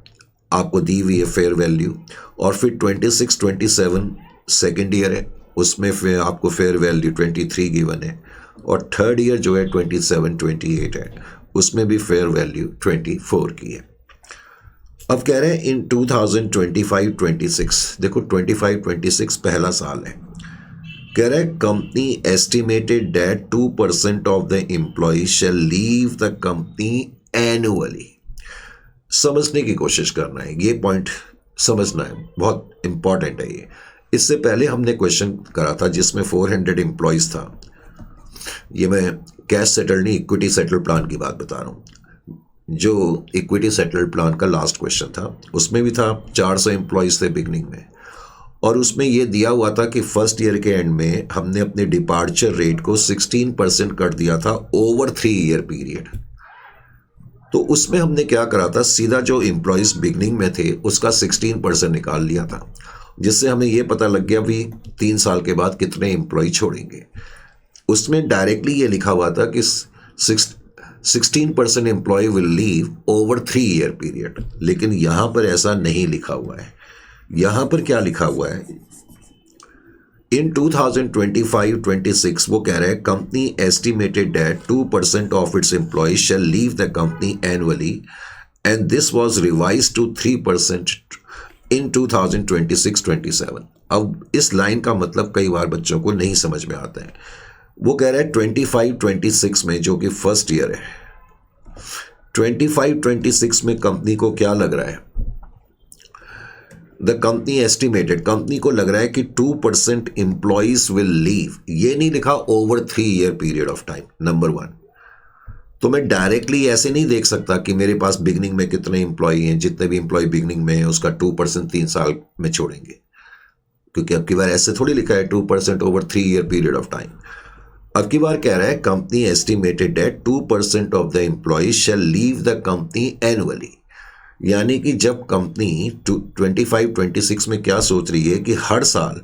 आपको दी हुई है फेयर वैल्यू, और फिर 26-27 सेकेंड ईयर है, उसमें फिर आपको फेयर वैल्यू 23 गिवन है, और थर्ड ईयर जो है 27-28 है, उसमें भी फेयर वैल्यू 24 की है। अब कह रहे हैं इन 2025-26, देखो 25-26 पहला साल है, कह रहा है company estimated that 2% of the employee shall leave the company annually. समझने की कोशिश करना है, ये पॉइंट समझना है, बहुत इंपॉर्टेंट है ये। इससे पहले हमने क्वेश्चन करा था जिसमें 400 एम्प्लॉयज़ था। ये मैं कैश सेटल नहीं, इक्विटी सेटल प्लान की बात बता रहा हूँ। जो इक्विटी सेटल प्लान का लास्ट क्वेश्चन था उसमें भी था 400 एम्प्लॉयज़ थे बिगनिंग में, और उसमें ये दिया हुआ था कि फर्स्ट ईयर के एंड में हमने अपने डिपार्चर रेट को 16% कर दिया था ओवर 3 ईयर पीरियड। तो उसमें हमने क्या करा था, सीधा जो एम्प्लॉयज़ बिगनिंग में थे उसका 16% निकाल लिया था, जिससे हमें ये पता लग गया भी 3 साल के बाद कितने एम्प्लॉय छोड़ेंगे। उसमें डायरेक्टली ये लिखा हुआ था कि 16% employee will leave over 3 year period, लेकिन यहाँ पर ऐसा नहीं लिखा हुआ है। यहाँ पर क्या लिखा हुआ है, इन 2025-26 वो कह रहा है company estimated that 2% of its employees shall leave the company annually and this was revised to 3% in 2026-27। अब इस लाइन का मतलब कई बार बच्चों को नहीं समझ में आता है। वो कह रहा है 25-26 में, जो कि फर्स्ट ईयर है, 25-26 में कंपनी को क्या लग रहा है? द कंपनी एस्टिमेटेड, कंपनी को लग रहा है कि 2% एम्प्लॉइज विल लीव। ये नहीं लिखा over 3 year period of time, number 1। तो मैं डायरेक्टली ऐसे नहीं देख सकता कि मेरे पास बिगनिंग में कितने एम्प्लॉय हैं, जितने भी एम्प्लॉय बिगनिंग में है उसका 2% 3 साल में छोड़ेंगे, क्योंकि अब की बार ऐसे थोड़ी लिखा है 2% over 3 year period of time. अब की बार कह रहा है company estimated that 2% of the employees shall leave the company annually. यानी कि जब कंपनी 25-26 में क्या सोच रही है कि हर साल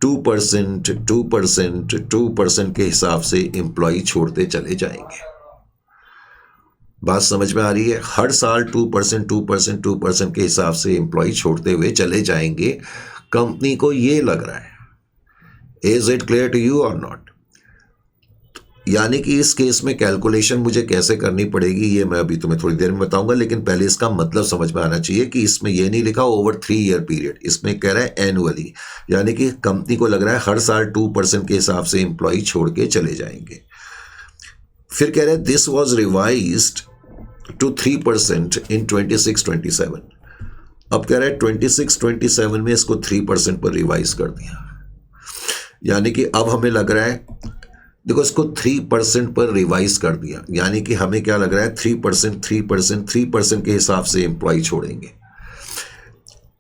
2% के हिसाब से एम्प्लॉय छोड़ते चले जाएंगे। बात समझ में आ रही है? हर साल 2% के हिसाब से एम्प्लॉय छोड़ते हुए चले जाएंगे, कंपनी को ये लग रहा है। Is it clear to you और नॉट? यानी कि इस केस में कैलकुलेशन मुझे कैसे करनी पड़ेगी ये मैं अभी तुम्हें थोड़ी देर में बताऊंगा, लेकिन पहले इसका मतलब समझ में आना चाहिए कि इसमें ये नहीं लिखा ओवर 3 ईयर पीरियड, इसमें कह रहा है एनुअली। यानी कि कंपनी को लग रहा है हर साल 2% के हिसाब से एम्प्लॉय छोड़ के चले जाएंगे। फिर कह रहा है दिस वॉज रिवाइज्ड टू 3% इन 26-27। अब कह रहा है 26-27 में इसको 3% पर रिवाइज कर दिया। यानी कि अब हमें लग रहा है, देखो इसको 3% पर रिवाइज कर दिया, यानी कि हमें क्या लग रहा है 3% के हिसाब से एम्प्लॉय छोड़ेंगे।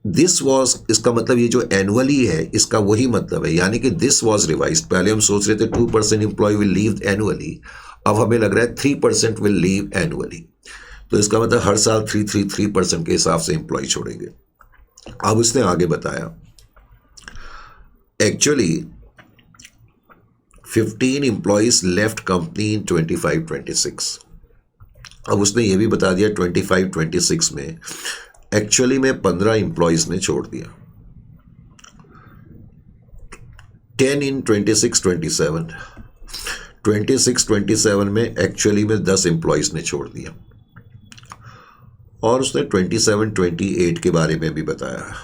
दिस वॉज, इसका मतलब ये जो एनुअली है इसका वही मतलब है, यानी कि दिस वॉज रिवाइज। पहले हम सोच रहे थे 2% एम्प्लॉय विल लीव एनुअली, अब हमें लग रहा है 3% विल लीव एनुअली। तो इसका मतलब हर साल 3% के हिसाब से एम्प्लॉय छोड़ेंगे। अब उसने आगे बताया एक्चुअली 15 एम्प्लॉइज लेफ्ट कंपनी इन 25-26। अब उसने ये भी बता दिया 25-26 में एक्चुअली में 15 एम्प्लॉइज ने छोड़ दिया। 10 इन 26-27, 26-27 में एक्चुअली में 10 एम्प्लॉइज ने छोड़ दिया। और उसने 27-28 के बारे में भी बताया।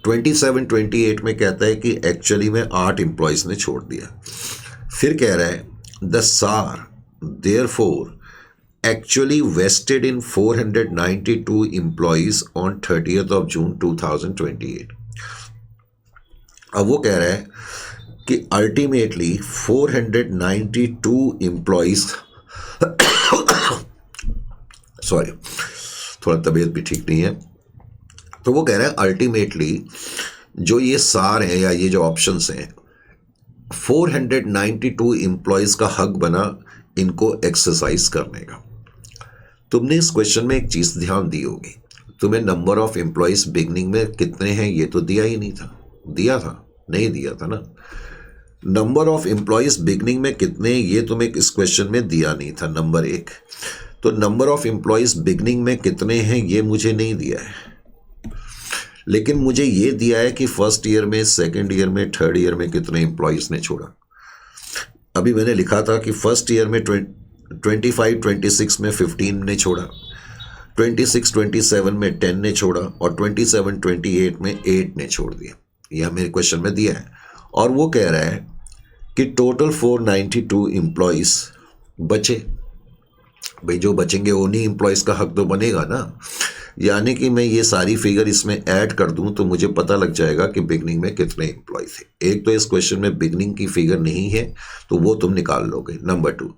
27-28 में कहता है कि एक्चुअली में 8 एम्प्लॉइज ने छोड़ दिया। फिर कह रहा है the SAR therefore actually vested in 492 employees on 30th of June 2028। अब वो कह रहा है कि अल्टीमेटली 492 एम्प्लॉइज सॉरी, थोड़ा तबीयत भी ठीक नहीं है। तो वो कह रहा है अल्टीमेटली जो ये सार है या ये जो ऑप्शंस हैं 492 एम्प्लॉयज़ का हक बना इनको एक्सरसाइज करने का। तुमने इस क्वेश्चन में एक चीज़ ध्यान दी होगी, तुम्हें नंबर ऑफ एम्प्लॉयज़ बिगनिंग में कितने हैं ये तो दिया ही नहीं था। दिया था? नहीं दिया था ना। नंबर ऑफ एम्प्लॉयज़ बिगनिंग में कितने ये तुम्हें इस क्वेश्चन में दिया नहीं था, नंबर 1। तो नंबर ऑफ एम्प्लॉयज़ बिगनिंग में कितने हैं ये मुझे नहीं दिया है, लेकिन मुझे ये दिया है कि फर्स्ट ईयर में, सेकंड ईयर में, थर्ड ईयर में कितने एम्प्लॉयज़ ने छोड़ा। अभी मैंने लिखा था कि फर्स्ट ईयर में 25-26 में 15 ने छोड़ा, 26-27 में 10 ने छोड़ा और 27-28 में 8 ने छोड़ दिया। यह मेरे क्वेश्चन में दिया है। और वो कह रहा है कि टोटल 492 एम्प्लॉयज़ बचे। भाई जो बचेंगे उन्हीं एम्प्लॉयज़ का हक तो बनेगा ना। यानी कि मैं ये सारी फिगर इसमें ऐड कर दूं तो मुझे पता लग जाएगा कि बिगनिंग में कितने एम्प्लॉय थे। एक तो इस क्वेश्चन में बिगनिंग की फिगर नहीं है तो वो तुम निकाल लोगे। नंबर 2,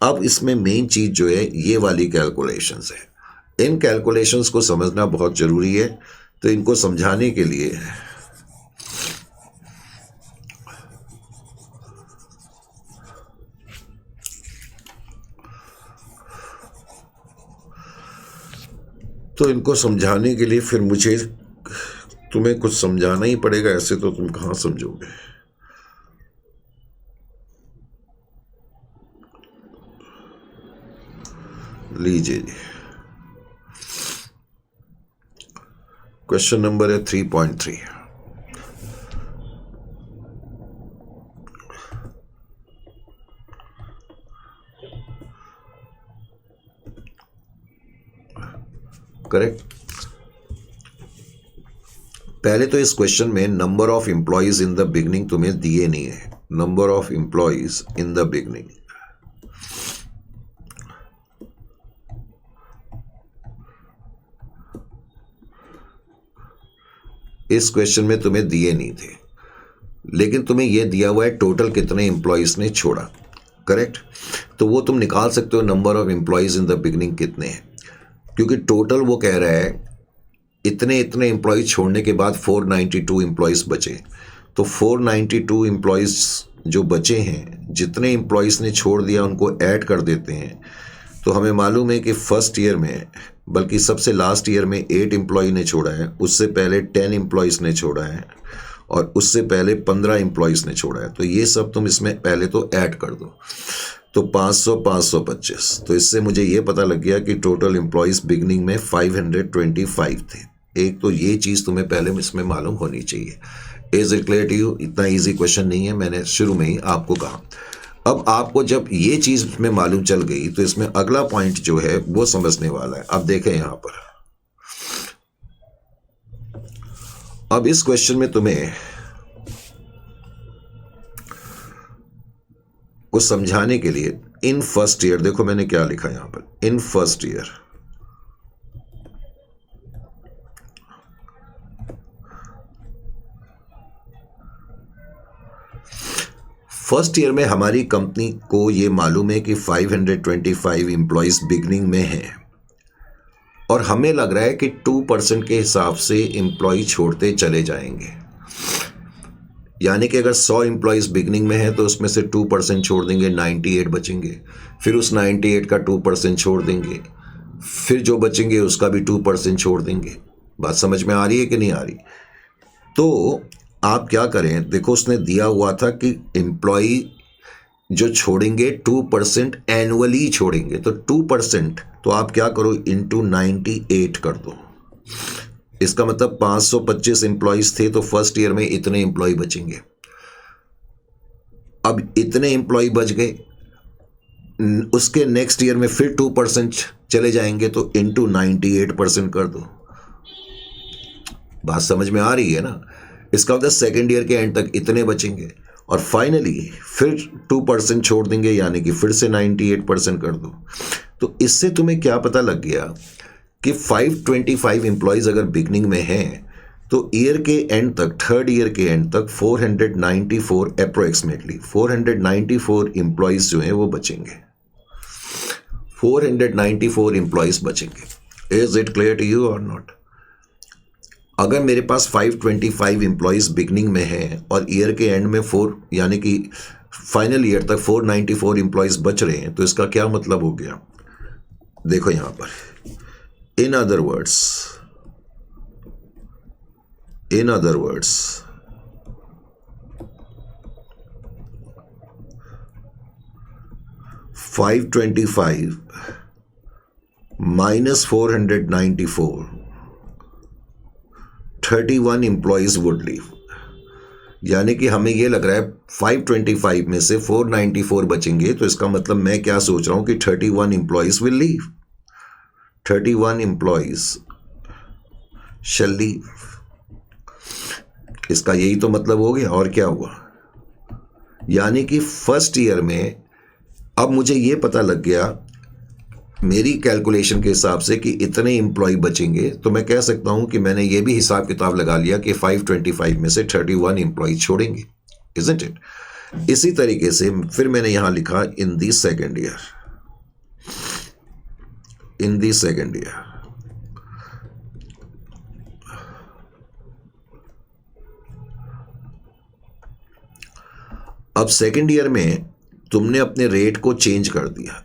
अब इसमें मेन चीज़ जो है ये वाली कैलकुलेशंस है। इन कैलकुलेशंस को समझना बहुत ज़रूरी है। तो इनको समझाने के लिए फिर मुझे तुम्हें कुछ समझाना ही पड़ेगा, ऐसे तो तुम कहाँ समझोगे। लीजिए जी, क्वेश्चन नंबर है 3.3। करेक्ट। पहले तो इस क्वेश्चन में number of employees in the beginning तुम्हें दिए नहीं है, number of employees in the beginning. इस क्वेश्चन में तुम्हें दिए नहीं थे, लेकिन तुम्हें यह दिया हुआ है टोटल कितने एम्प्लॉयज ने छोड़ा, करेक्ट। तो वो तुम निकाल सकते हो number of employees in the beginning कितने हैं, क्योंकि टोटल वो कह रहा है इतने इतने एम्प्लॉयज छोड़ने के बाद 492 एम्प्लॉयज बचे। तो 492 एम्प्लॉयज जो बचे हैं, जितने एम्प्लॉयज ने छोड़ दिया उनको ऐड कर देते हैं। तो हमें मालूम है कि फर्स्ट ईयर में, बल्कि सबसे लास्ट ईयर में 8 एम्प्लॉय ने छोड़ा है, उससे पहले 10 एम्प्लॉयज़ ने छोड़ा है, और उससे पहले 15 एम्प्लॉयज़ ने छोड़ा है। तो ये सब तुम इसमें पहले तो ऐड कर दो। तो 500 525, तो इससे मुझे ये पता लग गया कि टोटल एम्प्लॉयज़ बिगनिंग में 525 थे। एक तो ये चीज़ तुम्हें पहले इसमें मालूम होनी चाहिए। Is it clear to you? इतना ईजी क्वेश्चन नहीं है, मैंने शुरू में ही आपको कहा। अब आपको जब ये चीज़ में मालूम चल गई तो इसमें अगला पॉइंट जो है वो समझने वाला है। अब देखें यहां पर, अब इस क्वेश्चन में तुम्हें को समझाने के लिए इन फर्स्ट ईयर, देखो मैंने क्या लिखा यहां पर, in first year first year में हमारी कंपनी को ये मालूम है कि 525 एम्प्लॉयज बिगनिंग में हैं, और हमें लग रहा है कि 2% के हिसाब से एम्प्लॉय छोड़ते चले जाएंगे। यानी कि अगर 100 एम्प्लॉयज बिगनिंग में है तो उसमें से 2% छोड़ देंगे, 98 बचेंगे। फिर उस 98 का 2% छोड़ देंगे, फिर जो बचेंगे उसका भी 2% छोड़ देंगे। बात समझ में आ रही है कि नहीं आ रही? तो आप क्या करें, देखो उसने दिया हुआ था कि एम्प्लॉय जो छोड़ेंगे 2% एनुअली छोड़ेंगे। तो 2%, तो आप क्या करो, इंटू 98 कर दो। इसका मतलब 525 एम्प्लॉयज थे, तो फर्स्ट ईयर में इतने एम्प्लॉय बचेंगे। अब इतने एम्प्लॉय बच गए, उसके नेक्स्ट ईयर में फिर 2% चले जाएंगे, तो इंटू 98% कर दो। बात समझ में आ रही है ना? इसका मतलब सेकेंड ईयर के एंड तक इतने बचेंगे, और फाइनली फिर 2% छोड़ देंगे, यानी कि फिर से 98% कर दो। तो इससे तुम्हें क्या पता लग गया कि 525 एम्प्लॉयज अगर बिगनिंग में हैं तो ईयर के एंड तक, थर्ड ईयर के एंड तक 494 अप्रोक्सीमेटली 494 एम्प्लॉयज जो हैं वो बचेंगे। 494 एम्प्लॉयज बचेंगे। Is it clear to you और नॉट? अगर मेरे पास 525 एम्प्लॉयज बिगनिंग में हैं और ईयर के एंड में 4, यानी कि फाइनल ईयर तक 494 एम्प्लॉयज बच रहे हैं, तो इसका क्या मतलब हो गया? देखो यहां पर, in other words 525 minus 494, 31 employees would leave. यानी कि हमें यह लग रहा है 525 में से 494 बचेंगे, तो इसका मतलब मैं क्या सोच रहा हूं कि 31 employees will leave. 31 employees shall leave. इसका यही तो मतलब हो गया, और क्या हुआ? यानी कि फर्स्ट ईयर में अब मुझे यह पता लग गया मेरी कैलकुलेशन के हिसाब से कि इतने एम्प्लॉय बचेंगे, तो मैं कह सकता हूं कि मैंने ये भी हिसाब किताब लगा लिया कि 525 में से 31 एम्प्लॉय छोड़ेंगे। Isn't it? इसी तरीके से फिर मैंने यहां लिखा in the second year, in the second year. अब सेकेंड ईयर में तुमने अपने रेट को चेंज कर दिया।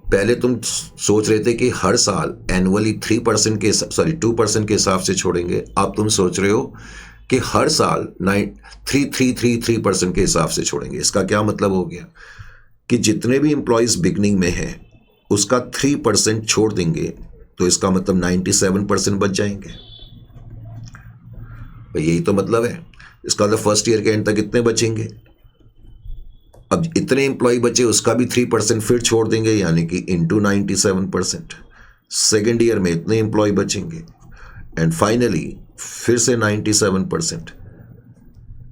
पहले तुम सोच रहे थे कि हर साल एनुअली 2% के हिसाब से छोड़ेंगे। अब तुम सोच रहे हो कि हर साल 3% के हिसाब से छोड़ेंगे। इसका क्या मतलब हो गया कि जितने भी एम्प्लॉयज बिगनिंग में हैं उसका 3% छोड़ देंगे, तो इसका मतलब 97% बच जाएंगे। यही तो मतलब है। इसका मतलब फर्स्ट ईयर के एंड तक इतने बचेंगे। अब इतने एम्प्लॉय बचे, उसका भी 3% फिर छोड़ देंगे, यानी कि इंटू 97%। सेकेंड ईयर में इतने एम्प्लॉय बचेंगे, एंड फाइनली फिर से 97%।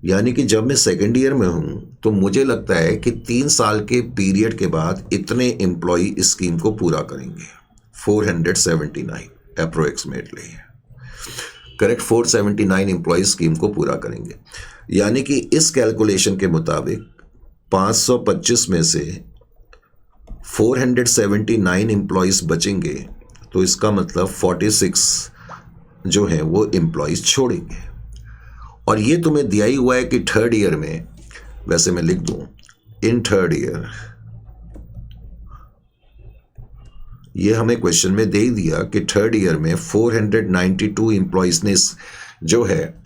यानी कि जब मैं सेकेंड ईयर में हूं तो मुझे लगता है कि 3 साल के पीरियड के बाद इतने एम्प्लॉय इस स्कीम को पूरा करेंगे, 479 अप्रोक्सीमेटली, करेक्ट, 479 एम्प्लॉय स्कीम को पूरा करेंगे। यानी कि इस कैलकुलेशन के मुताबिक 525 में से 479 एम्प्लॉयज़ बचेंगे, तो इसका मतलब 46 जो है वो एम्प्लॉयज़ छोड़ेंगे। और ये तुम्हें दिया ही हुआ है कि थर्ड ईयर में, वैसे मैं लिख दूं, इन थर्ड ईयर, ये हमें क्वेश्चन में दे ही दिया कि थर्ड ईयर में 492 एम्प्लॉयज़ ने जो है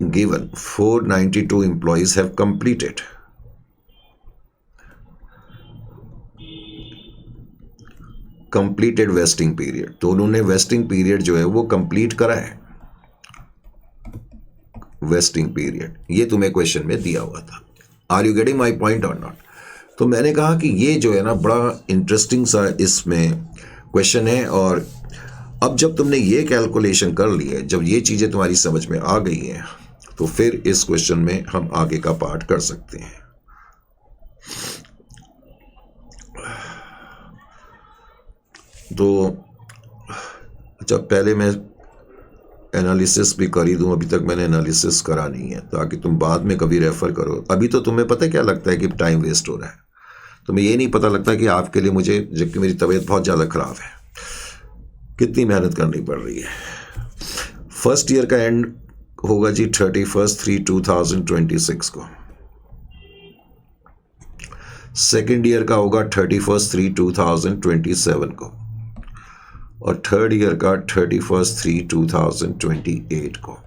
given 492 employees have completed vesting period. तो उन्होंने वेस्टिंग पीरियड जो है वो कंप्लीट करा है, वेस्टिंग पीरियड, ये तुम्हें क्वेश्चन में दिया हुआ था। Are you getting my point और नॉट? तो मैंने कहा कि ये जो है ना बड़ा इंटरेस्टिंग सा इसमें क्वेश्चन है। और अब जब तुमने ये कैलकुलेशन कर ली है, जब ये चीज़ें तुम्हारी समझ में आ गई हैं, तो फिर इस क्वेश्चन में हम आगे का पार्ट कर सकते हैं। तो जब पहले मैं एनालिसिस भी कर ही दूं, अभी तक मैंने एनालिसिस करा नहीं है, ताकि तुम बाद में कभी रेफर करो। अभी तो तुम्हें पता है क्या लगता है कि टाइम वेस्ट हो रहा है, तुम्हें ये नहीं पता लगता कि आपके लिए मुझे, जबकि मेरी तबीयत बहुत ज़्यादा ख़राब है, कितनी मेहनत करनी पड़ रही है। फर्स्ट ईयर का एंड होगा जी 31/3/2026 को, सेकेंड ईयर का होगा 31/3/2027 को, और थर्ड ईयर का 31/3/2028 को।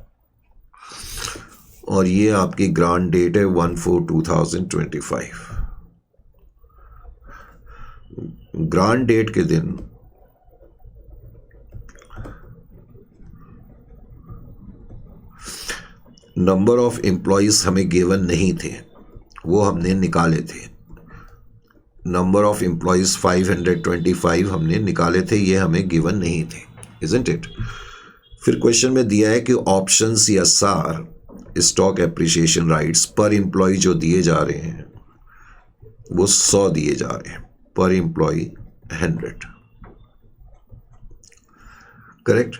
और ये आपकी ग्रांड डेट है 1/4/2025। ग्रांड डेट के दिन नंबर ऑफ एम्प्लॉयज हमें गिवन नहीं थे, वो हमने निकाले थे। नंबर ऑफ एम्प्लॉयज 525 हमने निकाले थे, ये हमें गिवन नहीं थे, इजंट इट। फिर क्वेश्चन में दिया है कि ऑप्शंस या सार स्टॉक एप्रिसिएशन राइट्स पर एम्प्लॉय जो दिए जा रहे हैं वो 100 दिए जा रहे हैं, पर एम्प्लॉय 100, करेक्ट।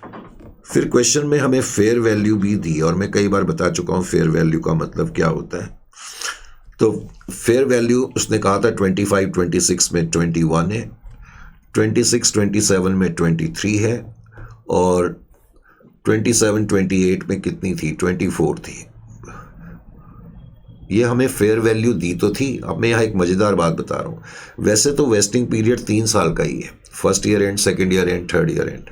फिर क्वेश्चन में हमें फेयर वैल्यू भी दी, और मैं कई बार बता चुका हूँ फेयर वैल्यू का मतलब क्या होता है। तो फेयर वैल्यू उसने कहा था 25-26 में 21 है, 26-27 में 23 है, और 27-28 में कितनी थी, 24 थी। ये हमें फेयर वैल्यू दी तो थी। अब मैं यहाँ एक मज़ेदार बात बता रहा हूँ। वैसे तो वेस्टिंग पीरियड 3 साल का ही है, first year and, second year and, third year and.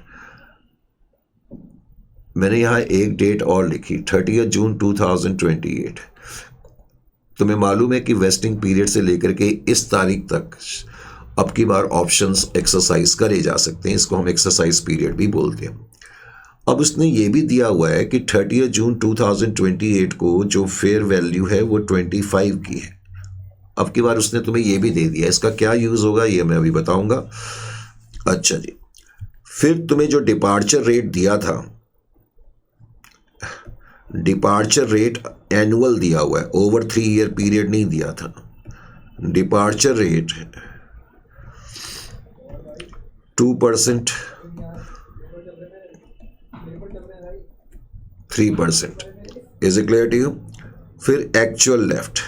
मैंने यहाँ एक डेट और लिखी, 30 जून 2028। तुम्हें मालूम है कि वेस्टिंग पीरियड से लेकर के इस तारीख तक अब की बार ऑप्शंस एक्सरसाइज करे जा सकते हैं, इसको हम एक्सरसाइज पीरियड भी बोलते हैं। अब उसने ये भी दिया हुआ है कि 30 जून 2028 को जो फेयर वैल्यू है वो 25 की है। अब की बार उसने तुम्हें ये भी दे दिया, इसका क्या यूज़ होगा ये मैं अभी बताऊंगा। अच्छा जी, फिर तुम्हें जो डिपार्चर रेट दिया था, डिपार्चर रेट एनुअल दिया हुआ है, ओवर 3 ईयर पीरियड नहीं दिया था। Departure rate 2%, 3%, is it clear to you? फिर एक्चुअल लेफ्ट,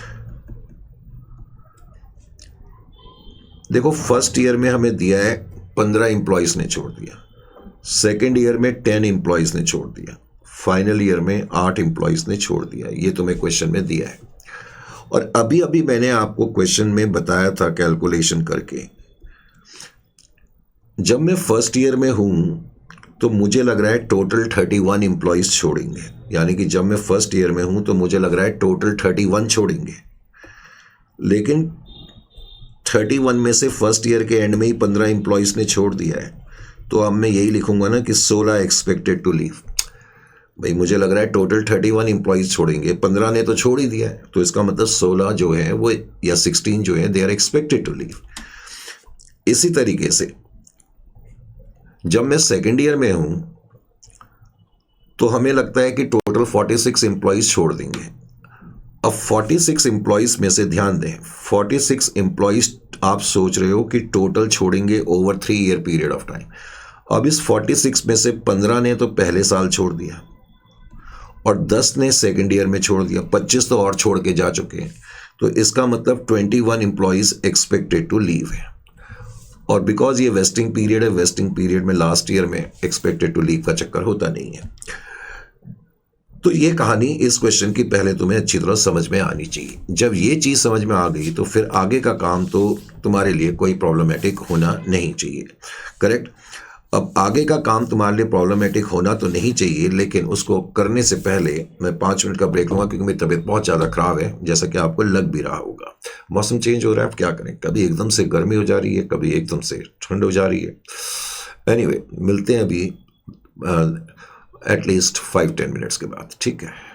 देखो फर्स्ट ईयर में हमें दिया है 15 एम्प्लॉयज ने छोड़ दिया, सेकेंड ईयर में 10 एम्प्लॉयज ने छोड़ दिया, फाइनल ईयर में 8 एम्प्लॉयज ने छोड़ दिया। ये तुम्हें क्वेश्चन में दिया है। और अभी अभी मैंने आपको क्वेश्चन में बताया था कैलकुलेशन करके, जब मैं फर्स्ट ईयर में हूं तो मुझे लग रहा है टोटल 31 एम्प्लॉयज छोड़ेंगे। यानी कि जब मैं फर्स्ट ईयर में हूं तो मुझे लग रहा है टोटल 31 छोड़ेंगे, लेकिन 31 में से फर्स्ट ईयर के एंड में ही 15 एम्प्लॉयज ने छोड़ दिया है। तो अब मैं यही लिखूंगा ना कि 16 एक्सपेक्टेड टू लीव। भाई मुझे लग रहा है टोटल 31 एम्प्लॉयज छोड़ेंगे, 15 ने तो छोड़ ही दिया है, तो इसका मतलब 16 जो है वो, या 16 जो है, they are expected to leave. इसी तरीके से जब मैं सेकेंड ईयर में हूं तो हमें लगता है कि टोटल 46 एम्प्लॉयज छोड़ देंगे। अब 46 एम्प्लॉयज में से ध्यान दें, 46 एम्प्लॉयज आप सोच रहे हो कि टोटल छोड़ेंगे over 3 year period of time. अब इस 46 में से 15 ने तो पहले साल छोड़ दिया और 10 ने सेकेंड ईयर में छोड़ दिया, 25 तो और छोड़ के जा चुके हैं। तो इसका मतलब 21 एम्प्लॉयज एक्सपेक्टेड टू लीव है। और बिकॉज ये वेस्टिंग पीरियड है, वेस्टिंग पीरियड में लास्ट ईयर में एक्सपेक्टेड टू लीव का चक्कर होता नहीं है। तो ये कहानी इस क्वेश्चन की पहले तुम्हें अच्छी तरह समझ में आनी चाहिए। जब ये चीज़ समझ में आ गई तो फिर आगे का काम तो तुम्हारे लिए कोई प्रॉब्लमेटिक होना नहीं चाहिए। करेक्ट। अब आगे का काम तुम्हारे लिए प्रॉब्लमेटिक होना तो नहीं चाहिए, लेकिन उसको करने से पहले मैं 5 मिनट का ब्रेक लूंगा क्योंकि मेरी तबीयत बहुत ज़्यादा खराब है, जैसा कि आपको लग भी रहा होगा। मौसम चेंज हो रहा है, अब क्या करें, कभी एकदम से गर्मी हो जा रही है, कभी एकदम से ठंड हो जा रही है। एनीवे, मिलते हैं अभी एटलीस्ट 5-10 मिनट्स के बाद, ठीक है।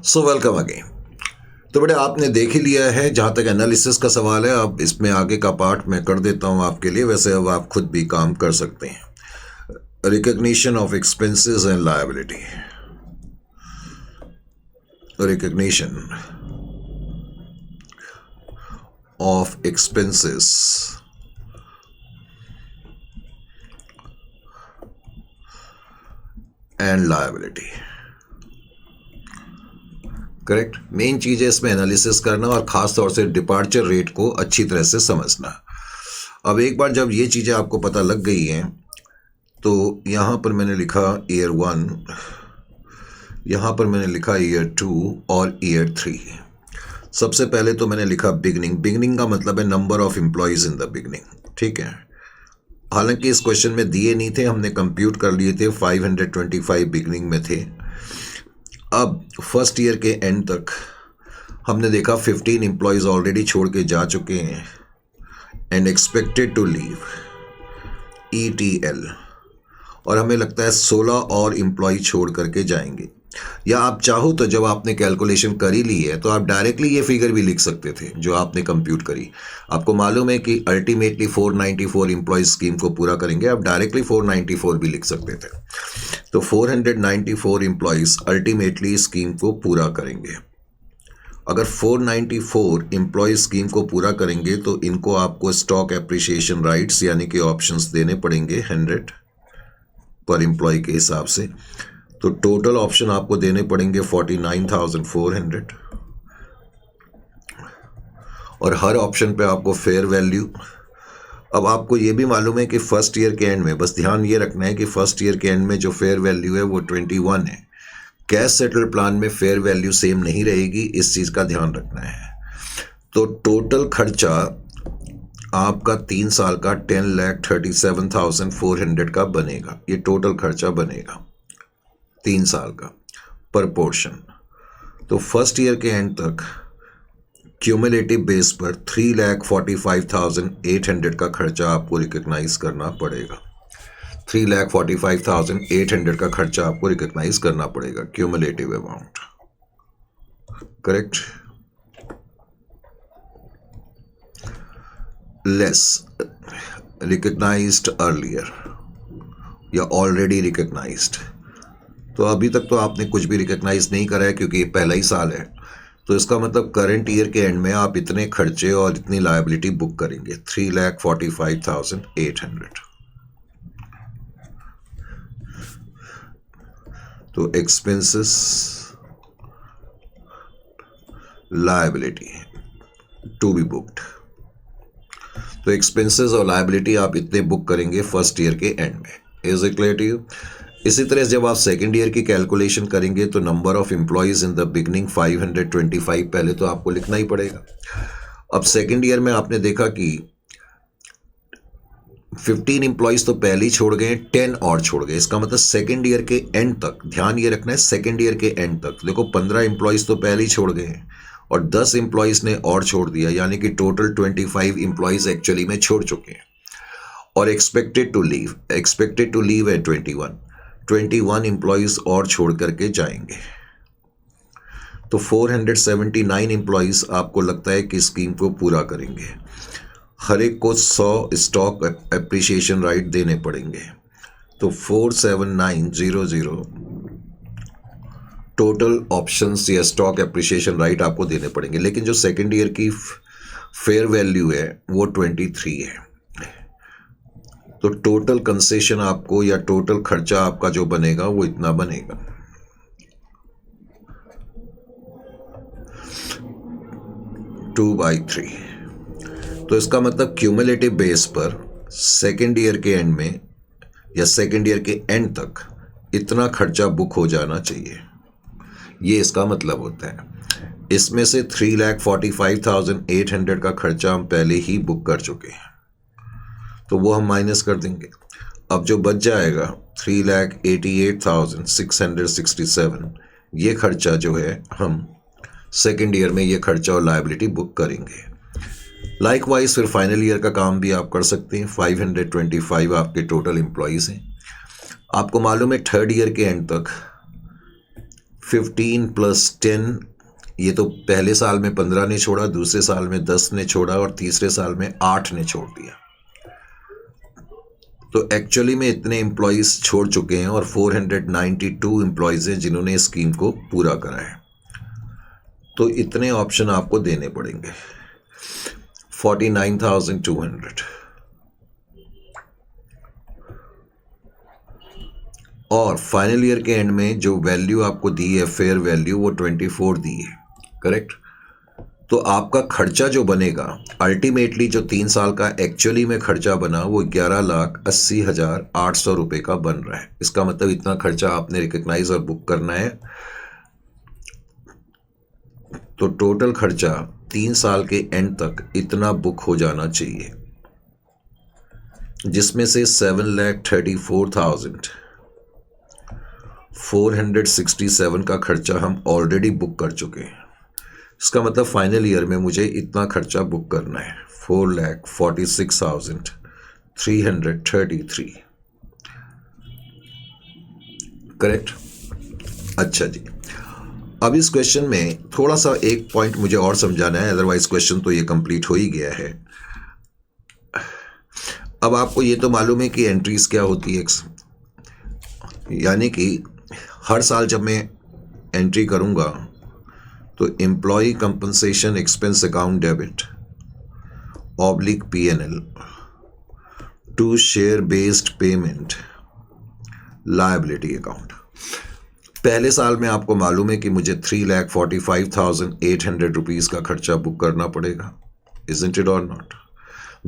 So welcome again. तो बेटा आपने देख ही लिया है, जहाँ तक एनालिसिस का सवाल है। अब इसमें आगे का पार्ट मैं कर देता हूँ आपके लिए, वैसे अब आप खुद भी काम कर सकते हैं। Recognition of expenses and liability. Recognition of expenses and liability. Correct. Main चीज़ है इसमें एनालिसिस करना और ख़ास तौर से डिपार्चर रेट को अच्छी तरह से समझना। अब एक बार जब ये चीज़ें आपको पता लग गई हैं तो यहाँ पर मैंने लिखा ईयर 1, यहाँ पर मैंने लिखा ईयर 2 और ईयर 3। सबसे पहले तो मैंने लिखा बिगनिंग। बिगनिंग का मतलब है number of employees in the beginning. ठीक है, हालांकि इस क्वेश्चन में दिए नहीं थे, हमने कंप्यूट कर लिए थे। 525 बिगनिंग में थे। अब फर्स्ट ईयर के एंड तक हमने देखा 15 एम्प्लॉयज़ ऑलरेडी छोड़ के जा चुके हैं and expected to leave ETL, और हमें लगता है 16 और एम्प्लॉय छोड़ करके जाएंगे। या आप चाहो तो जब आपने कैलकुलेशन कर ही ली है तो आप डायरेक्टली ये फिगर भी लिख सकते थे जो आपने कंप्यूट करी। आपको मालूम है कि अल्टीमेटली 494 एम्प्लॉय स्कीम को पूरा करेंगे, आप डायरेक्टली 494 भी लिख सकते थे। तो 494 एम्प्लॉयज़ अल्टीमेटली स्कीम को पूरा करेंगे। अगर 494 एम्प्लॉय स्कीम को पूरा करेंगे तो इनको आपको स्टॉक एप्रिसिएशन राइट्स यानी कि ऑप्शंस देने पड़ेंगे 100 पर एम्प्लॉय के हिसाब से। तो टोटल ऑप्शन आपको देने पड़ेंगे 49,400, और हर ऑप्शन पे आपको फेयर वैल्यू। अब आपको ये भी मालूम है कि फर्स्ट ईयर के एंड में, बस ध्यान ये रखना है कि फर्स्ट ईयर के एंड में जो फेयर वैल्यू है वो 21 है। कैश सेटल प्लान में फेयर वैल्यू सेम नहीं रहेगी, इस चीज़ का ध्यान रखना है। तो टोटल खर्चा आपका 3 साल का 10,37,400 का बनेगा। ये टोटल खर्चा बनेगा 3 साल का पर पोर्शन। तो फर्स्ट ईयर के एंड तक क्यूमुलेटिव बेस पर 3,45,800 का खर्चा आपको रिकग्नाइज करना पड़ेगा। 3,45,800 का खर्चा आपको रिकग्नाइज करना पड़ेगा, cumulative amount. Correct. Less recognised earlier या ऑलरेडी रिकग्नाइज्ड। तो अभी तक तो आपने कुछ भी रिकग्नाइज नहीं करा है क्योंकि ये पहला ही साल है। तो इसका मतलब करंट ईयर के एंड में आप इतने खर्चे और इतनी लायबिलिटी बुक करेंगे, 3,45,800। तो expenses liability to be booked. तो एक्सपेंसेस और लायबिलिटी आप इतने बुक करेंगे फर्स्ट ईयर के एंड में। Is it clear to you? इसी तरह जब आप सेकेंड ईयर की कैलकुलेशन करेंगे तो number of employees in the beginning 525 पहले तो आपको लिखना ही पड़ेगा। अब सेकेंड ईयर में आपने देखा कि 15 एम्प्लॉयज़ तो पहले ही छोड़ गए, 10 और छोड़ गए। इसका मतलब सेकेंड ईयर के एंड तक, ध्यान ये रखना है, सेकेंड ईयर के एंड तक देखो 15 एम्प्लॉयज़ तो पहले ही छोड़ गए और 10 एम्प्लॉयज़ ने और छोड़ दिया, यानी कि टोटल 25 एम्प्लॉयज़ एक्चुअली में छोड़ चुके हैं। और एक्सपेक्टेड टू लीव है 21 एम्प्लॉयज़ और छोड़ करके जाएंगे। तो 479 एम्प्लॉयज़ आपको लगता है कि स्कीम को पूरा करेंगे। हर एक को 100 स्टॉक एप्रिसिएशन राइट देने पड़ेंगे। तो 47900 टोटल ऑप्शंस या स्टॉक एप्रिसिएशन राइट आपको देने पड़ेंगे। लेकिन जो सेकेंड ईयर की फेयर वैल्यू है वो 23 है। तो टोटल कंसेशन आपको या टोटल खर्चा आपका जो बनेगा वो इतना बनेगा। Two by 3। तो इसका मतलब क्यूमुलेटिव बेस पर सेकेंड ईयर के एंड में या सेकेंड ईयर के एंड तक इतना खर्चा बुक हो जाना चाहिए, ये इसका मतलब होता है। इसमें से 3,45,800 का खर्चा हम पहले ही बुक कर चुके हैं, तो वो हम माइनस कर देंगे। अब जो बच जाएगा 3,88,667, ये खर्चा जो है हम सेकेंड ईयर में ये खर्चा और लायबिलिटी बुक करेंगे। लाइकवाइज फिर फाइनल ईयर का काम भी आप कर सकते हैं। 525 आपके टोटल एम्प्लॉयज़ हैं। आपको मालूम है थर्ड ईयर के एंड तक 15 + 10, ये तो पहले साल में 15 ने छोड़ा, दूसरे साल में 10 ने छोड़ा और तीसरे साल में 8 ने छोड़ दिया। तो एक्चुअली में इतने एम्प्लॉयज़ छोड़ चुके हैं और 492 एम्प्लॉयज़ हैं जिन्होंने स्कीम को पूरा करा है। तो इतने ऑप्शन आपको देने पड़ेंगे, 49,200। और फाइनल ईयर के एंड में जो वैल्यू आपको दी है, फेयर वैल्यू, वो 24 दी है, करेक्ट। तो आपका खर्चा जो बनेगा अल्टीमेटली, जो 3 साल का एक्चुअली में खर्चा बना, वो 11,80,800 रुपये का बन रहा है। इसका मतलब इतना खर्चा आपने रिकग्नाइज और बुक करना है। तो टोटल खर्चा 3 साल के एंड तक इतना बुक हो जाना चाहिए, जिसमें से 7,34,467 का खर्चा हम ऑलरेडी बुक कर चुके हैं। इसका मतलब फाइनल ईयर में मुझे इतना खर्चा बुक करना है, 4,46,333, करेक्ट। अच्छा जी, अब इस क्वेश्चन में थोड़ा सा एक पॉइंट मुझे और समझाना है, अदरवाइज क्वेश्चन तो ये कंप्लीट हो ही गया है। अब आपको ये तो मालूम है कि एंट्रीज क्या होती है, यानी कि हर साल जब मैं एंट्री करूँगा तो employee compensation expense account debit /P&L to share based payment liability account. पहले साल में आपको मालूम है कि मुझे 3,45,800 रुपीज़ का खर्चा बुक करना पड़ेगा, इजंट इट और नॉट।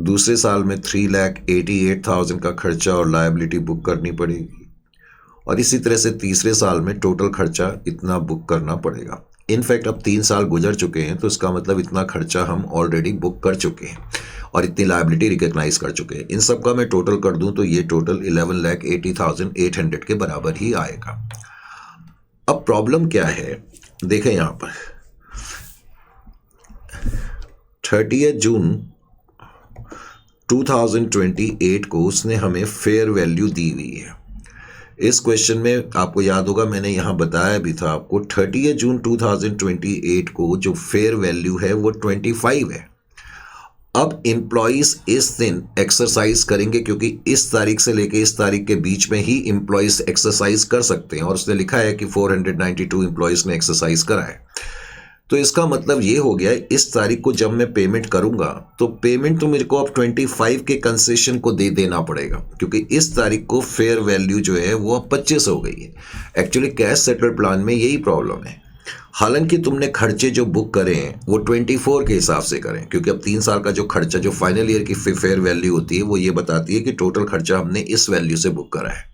दूसरे साल में 3,88,000 का खर्चा और लायबिलिटी बुक करनी पड़ेगी, और इसी तरह से तीसरे साल में टोटल खर्चा इतना बुक करना पड़ेगा। इनफैक्ट अब 3 साल गुजर चुके हैं, तो इसका मतलब इतना खर्चा हम ऑलरेडी बुक कर चुके हैं और इतनी लायबिलिटी रिकग्नाइज कर चुके हैं। इन सब का मैं टोटल कर दूं तो ये टोटल 11,80,800 के बराबर ही आएगा। अब प्रॉब्लम क्या है, देखें यहाँ पर 30 जून 2028 को उसने हमें फेयर वैल्यू दी हुई है। इस क्वेश्चन में आपको याद होगा, मैंने यहाँ बताया भी था आपको, 30 जून 2028 को जो फेयर वैल्यू है वो 25 है। अब एम्प्लॉयज़ इस दिन एक्सरसाइज करेंगे, क्योंकि इस तारीख से लेके इस तारीख के बीच में ही एम्प्लॉयज़ एक्सरसाइज कर सकते हैं, और उसने लिखा है कि 492 एम्प्लॉयज़ ने एक्सरसाइज करा है। तो इसका मतलब ये हो गया, इस तारीख को जब मैं पेमेंट करूंगा तो पेमेंट तो मेरे को अब 25 के कंसेशन को दे देना पड़ेगा, क्योंकि इस तारीख को फेयर वैल्यू जो है वो अब 25 हो गई है। एक्चुअली कैश सेटल प्लान में यही प्रॉब्लम है। हालांकि तुमने खर्चे जो बुक करे हैं वो 24 के हिसाब से करें, क्योंकि अब 3 साल का जो खर्चा, जो फाइनल ईयर की फेयर वैल्यू होती है, वो ये बताती है कि टोटल खर्चा हमने इस वैल्यू से बुक करा है,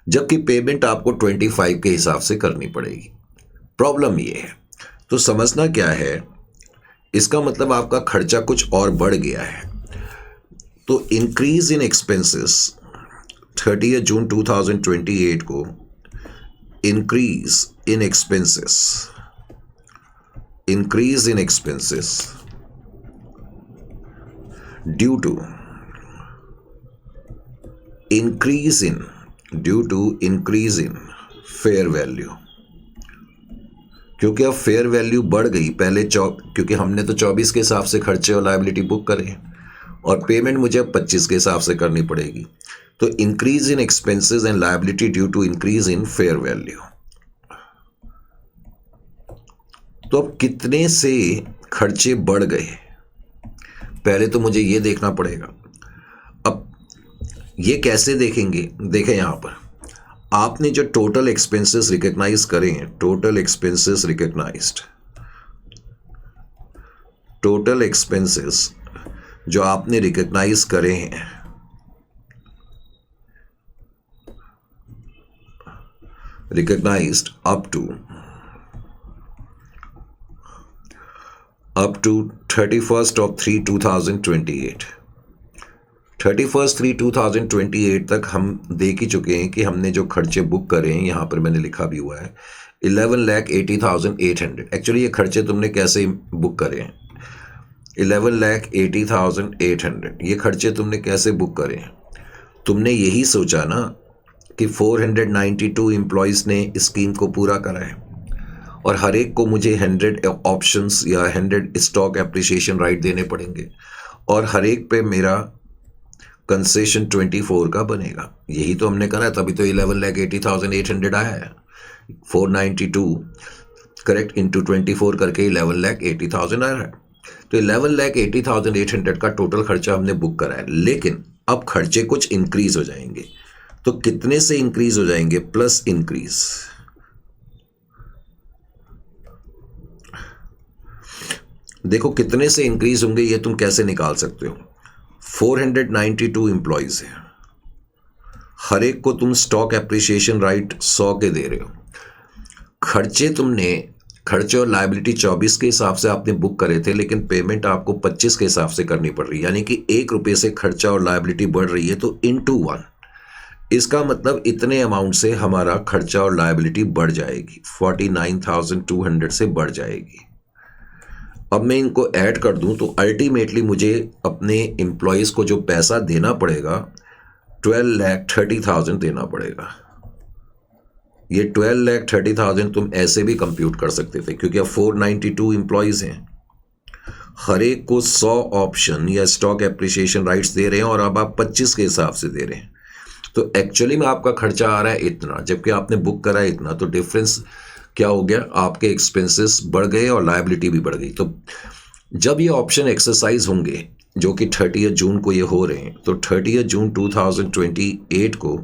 जबकि पेमेंट आपको 25 के हिसाब से करनी पड़ेगी। प्रॉब्लम ये है। तो समझना क्या है, इसका मतलब आपका खर्चा कुछ और बढ़ गया है। तो इंक्रीज इन एक्सपेंसेस 30 जून 2028 को increase in expenses due to increase in fair value, क्योंकि अब फेयर वैल्यू बढ़ गई। पहले क्योंकि हमने तो 24 के हिसाब से खर्चे और लायबिलिटी बुक करे, और पेमेंट मुझे अब 25 के हिसाब से करनी पड़ेगी। तो increase in expenses and liability due to increase in fair value. तो अब कितने से खर्चे बढ़ गए, पहले तो मुझे ये देखना पड़ेगा। अब ये कैसे देखेंगे, देखें यहाँ पर आपने जो टोटल एक्सपेंसेस रिकग्नाइज करे हैं, टोटल एक्सपेंसेस जो आपने रिकग्नाइज करे हैं, रिकग्नाइज्ड अप टू 31/3/2028 31/3/2028 तक हम देख ही चुके हैं कि हमने जो खर्चे बुक करे हैं, यहाँ पर मैंने लिखा भी हुआ है 11,80,800। एक्चुअली ये खर्चे तुमने कैसे बुक करे हैं, 11,80,800 ये खर्चे तुमने कैसे बुक करे हैं? तुमने यही सोचा ना कि 492 एम्प्लॉयज़ ने स्कीम को पूरा करा है, और हर एक को मुझे 100 ऑप्शंस या 100 स्टॉक एप्रिसिएशन राइट देने पड़ेंगे और हर एक पे मेरा कंसेशन 24 का बनेगा। यही तो हमने करा है, तभी तो 11,80,800 आया है। 492 करेक्ट इंटू 24 करके 11,80,000 आ रहा है। तो 11,80,800 का टोटल खर्चा हमने बुक करा है, लेकिन अब खर्चे कुछ इंक्रीज हो जाएंगे। तो कितने से इंक्रीज हो जाएंगे? Plus increase. देखो कितने से इंक्रीज होंगे ये तुम कैसे निकाल सकते हो। 492 एम्प्लॉयज है, हर एक को तुम स्टॉक एप्रिसिएशन राइट 100 के दे रहे हो। खर्चे और लायबिलिटी 24 के हिसाब से आपने बुक करे थे, लेकिन पेमेंट आपको 25 के हिसाब से करनी पड़ रही है, यानी कि 1 रुपये से खर्चा और लायबिलिटी बढ़ रही है, तो इनटू 1। इसका मतलब इतने अमाउंट से हमारा खर्चा और लायबिलिटी बढ़ जाएगी, 49,200 से बढ़ जाएगी। अब मैं इनको ऐड कर दूं तो अल्टीमेटली मुझे अपने एम्प्लॉयज़ को जो पैसा देना पड़ेगा 12,30,000 देना पड़ेगा। ये 12,30,000 तुम ऐसे भी कंप्यूट कर सकते थे, क्योंकि अब 492 एम्प्लॉयज़ हैं, हर एक को 100 ऑप्शन या स्टॉक एप्रिसिएशन राइट्स दे रहे हैं और अब आप 25 के हिसाब से दे रहे हैं। तो एक्चुअली में आपका खर्चा आ रहा है इतना, जबकि आपने बुक करा है इतना। तो डिफरेंस क्या हो गया? आपके एक्सपेंसेस बढ़ गए और लायबिलिटी भी बढ़ गई। तो जब ये ऑप्शन एक्सरसाइज होंगे, जो कि 30 जून को ये हो रहे हैं, तो 30 जून 2028 को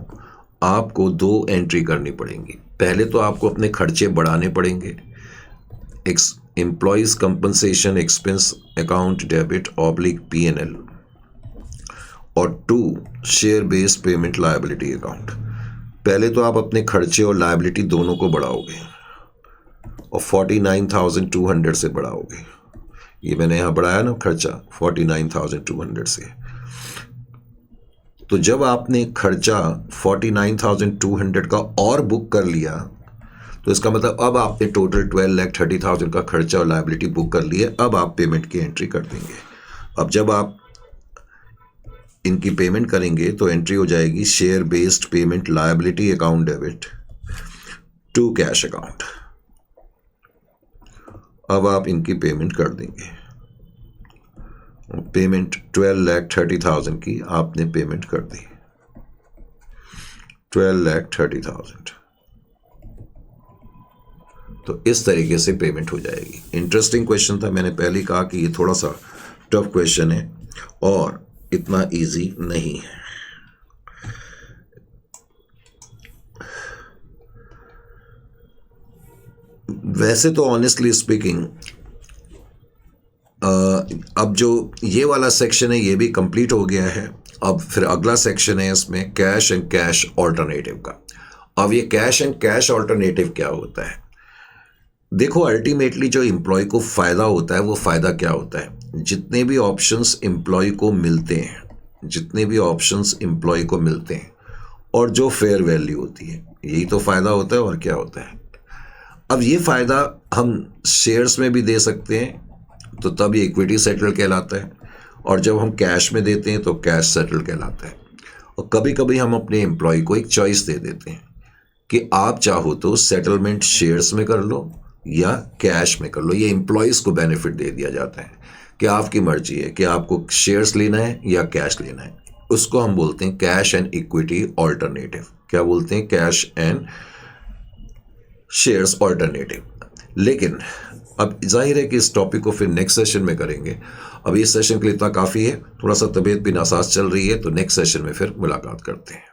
आपको 2 एंट्री करनी पड़ेंगी। पहले तो आपको अपने खर्चे बढ़ाने पड़ेंगे, employees compensation expense account debit /P&L, और 2 share based payment liability account. पहले तो आप अपने खर्चे और लायबिलिटी दोनों को बढ़ाओगे और 49,200 से बढ़ाओगे। ये मैंने यहाँ बढ़ाया ना खर्चा 49,200 से। तो जब आपने खर्चा 49,200 का और बुक कर लिया, तो इसका मतलब अब आपने टोटल 12,30,000 का खर्चा और लायबिलिटी बुक कर लिया। अब आप पेमेंट की एंट्री कर देंगे। अब जब आप इनकी पेमेंट करेंगे तो एंट्री हो जाएगी share based payment liability account debit to cash account. अब आप इनकी पेमेंट कर देंगे। पेमेंट 12,30,000 की आपने पेमेंट कर दी, 12,30,000। तो इस तरीके से पेमेंट हो जाएगी। इंटरेस्टिंग क्वेश्चन था, मैंने पहले ही कहा कि ये थोड़ा सा टफ क्वेश्चन है और इतना इजी नहीं है। वैसे तो ऑनेस्टली स्पीकिंग अब जो ये वाला सेक्शन है ये भी कंप्लीट हो गया है। अब फिर अगला सेक्शन है इसमें कैश एंड कैश ऑल्टरनेटिव का। अब ये कैश एंड कैश ऑल्टरनेटिव क्या होता है? देखो अल्टीमेटली जो एम्प्लॉय को फ़ायदा होता है वो फ़ायदा क्या होता है? जितने भी ऑप्शंस एम्प्लॉय को मिलते हैं, और जो फेयर वैल्यू होती है, यही तो फ़ायदा होता है। और क्या होता है? अब ये फ़ायदा हम शेयर्स में भी दे सकते हैं, तो तब ये इक्विटी सेटल कहलाता है, और जब हम कैश में देते हैं तो कैश सेटल कहलाता है। और कभी कभी हम अपने एम्प्लॉय को एक चॉइस दे देते हैं कि आप चाहो तो सेटलमेंट शेयर्स में कर लो या कैश में कर लो। ये एम्प्लॉयज़ को बेनिफिट दे दिया जाता है कि आपकी मर्जी है कि आपको शेयर्स लेना है या कैश लेना है। उसको हम बोलते हैं कैश एंड इक्विटी ऑल्टरनेटिव। क्या बोलते हैं? Cash and shares alternative. लेकिन अब जाहिर है कि इस टॉपिक को फिर नेक्स्ट सेशन में करेंगे। अब इस सेशन के लिए इतना काफ़ी है, थोड़ा सा तबीयत भी नासाज चल रही है, तो नेक्स्ट सेशन में फिर मुलाकात करते हैं।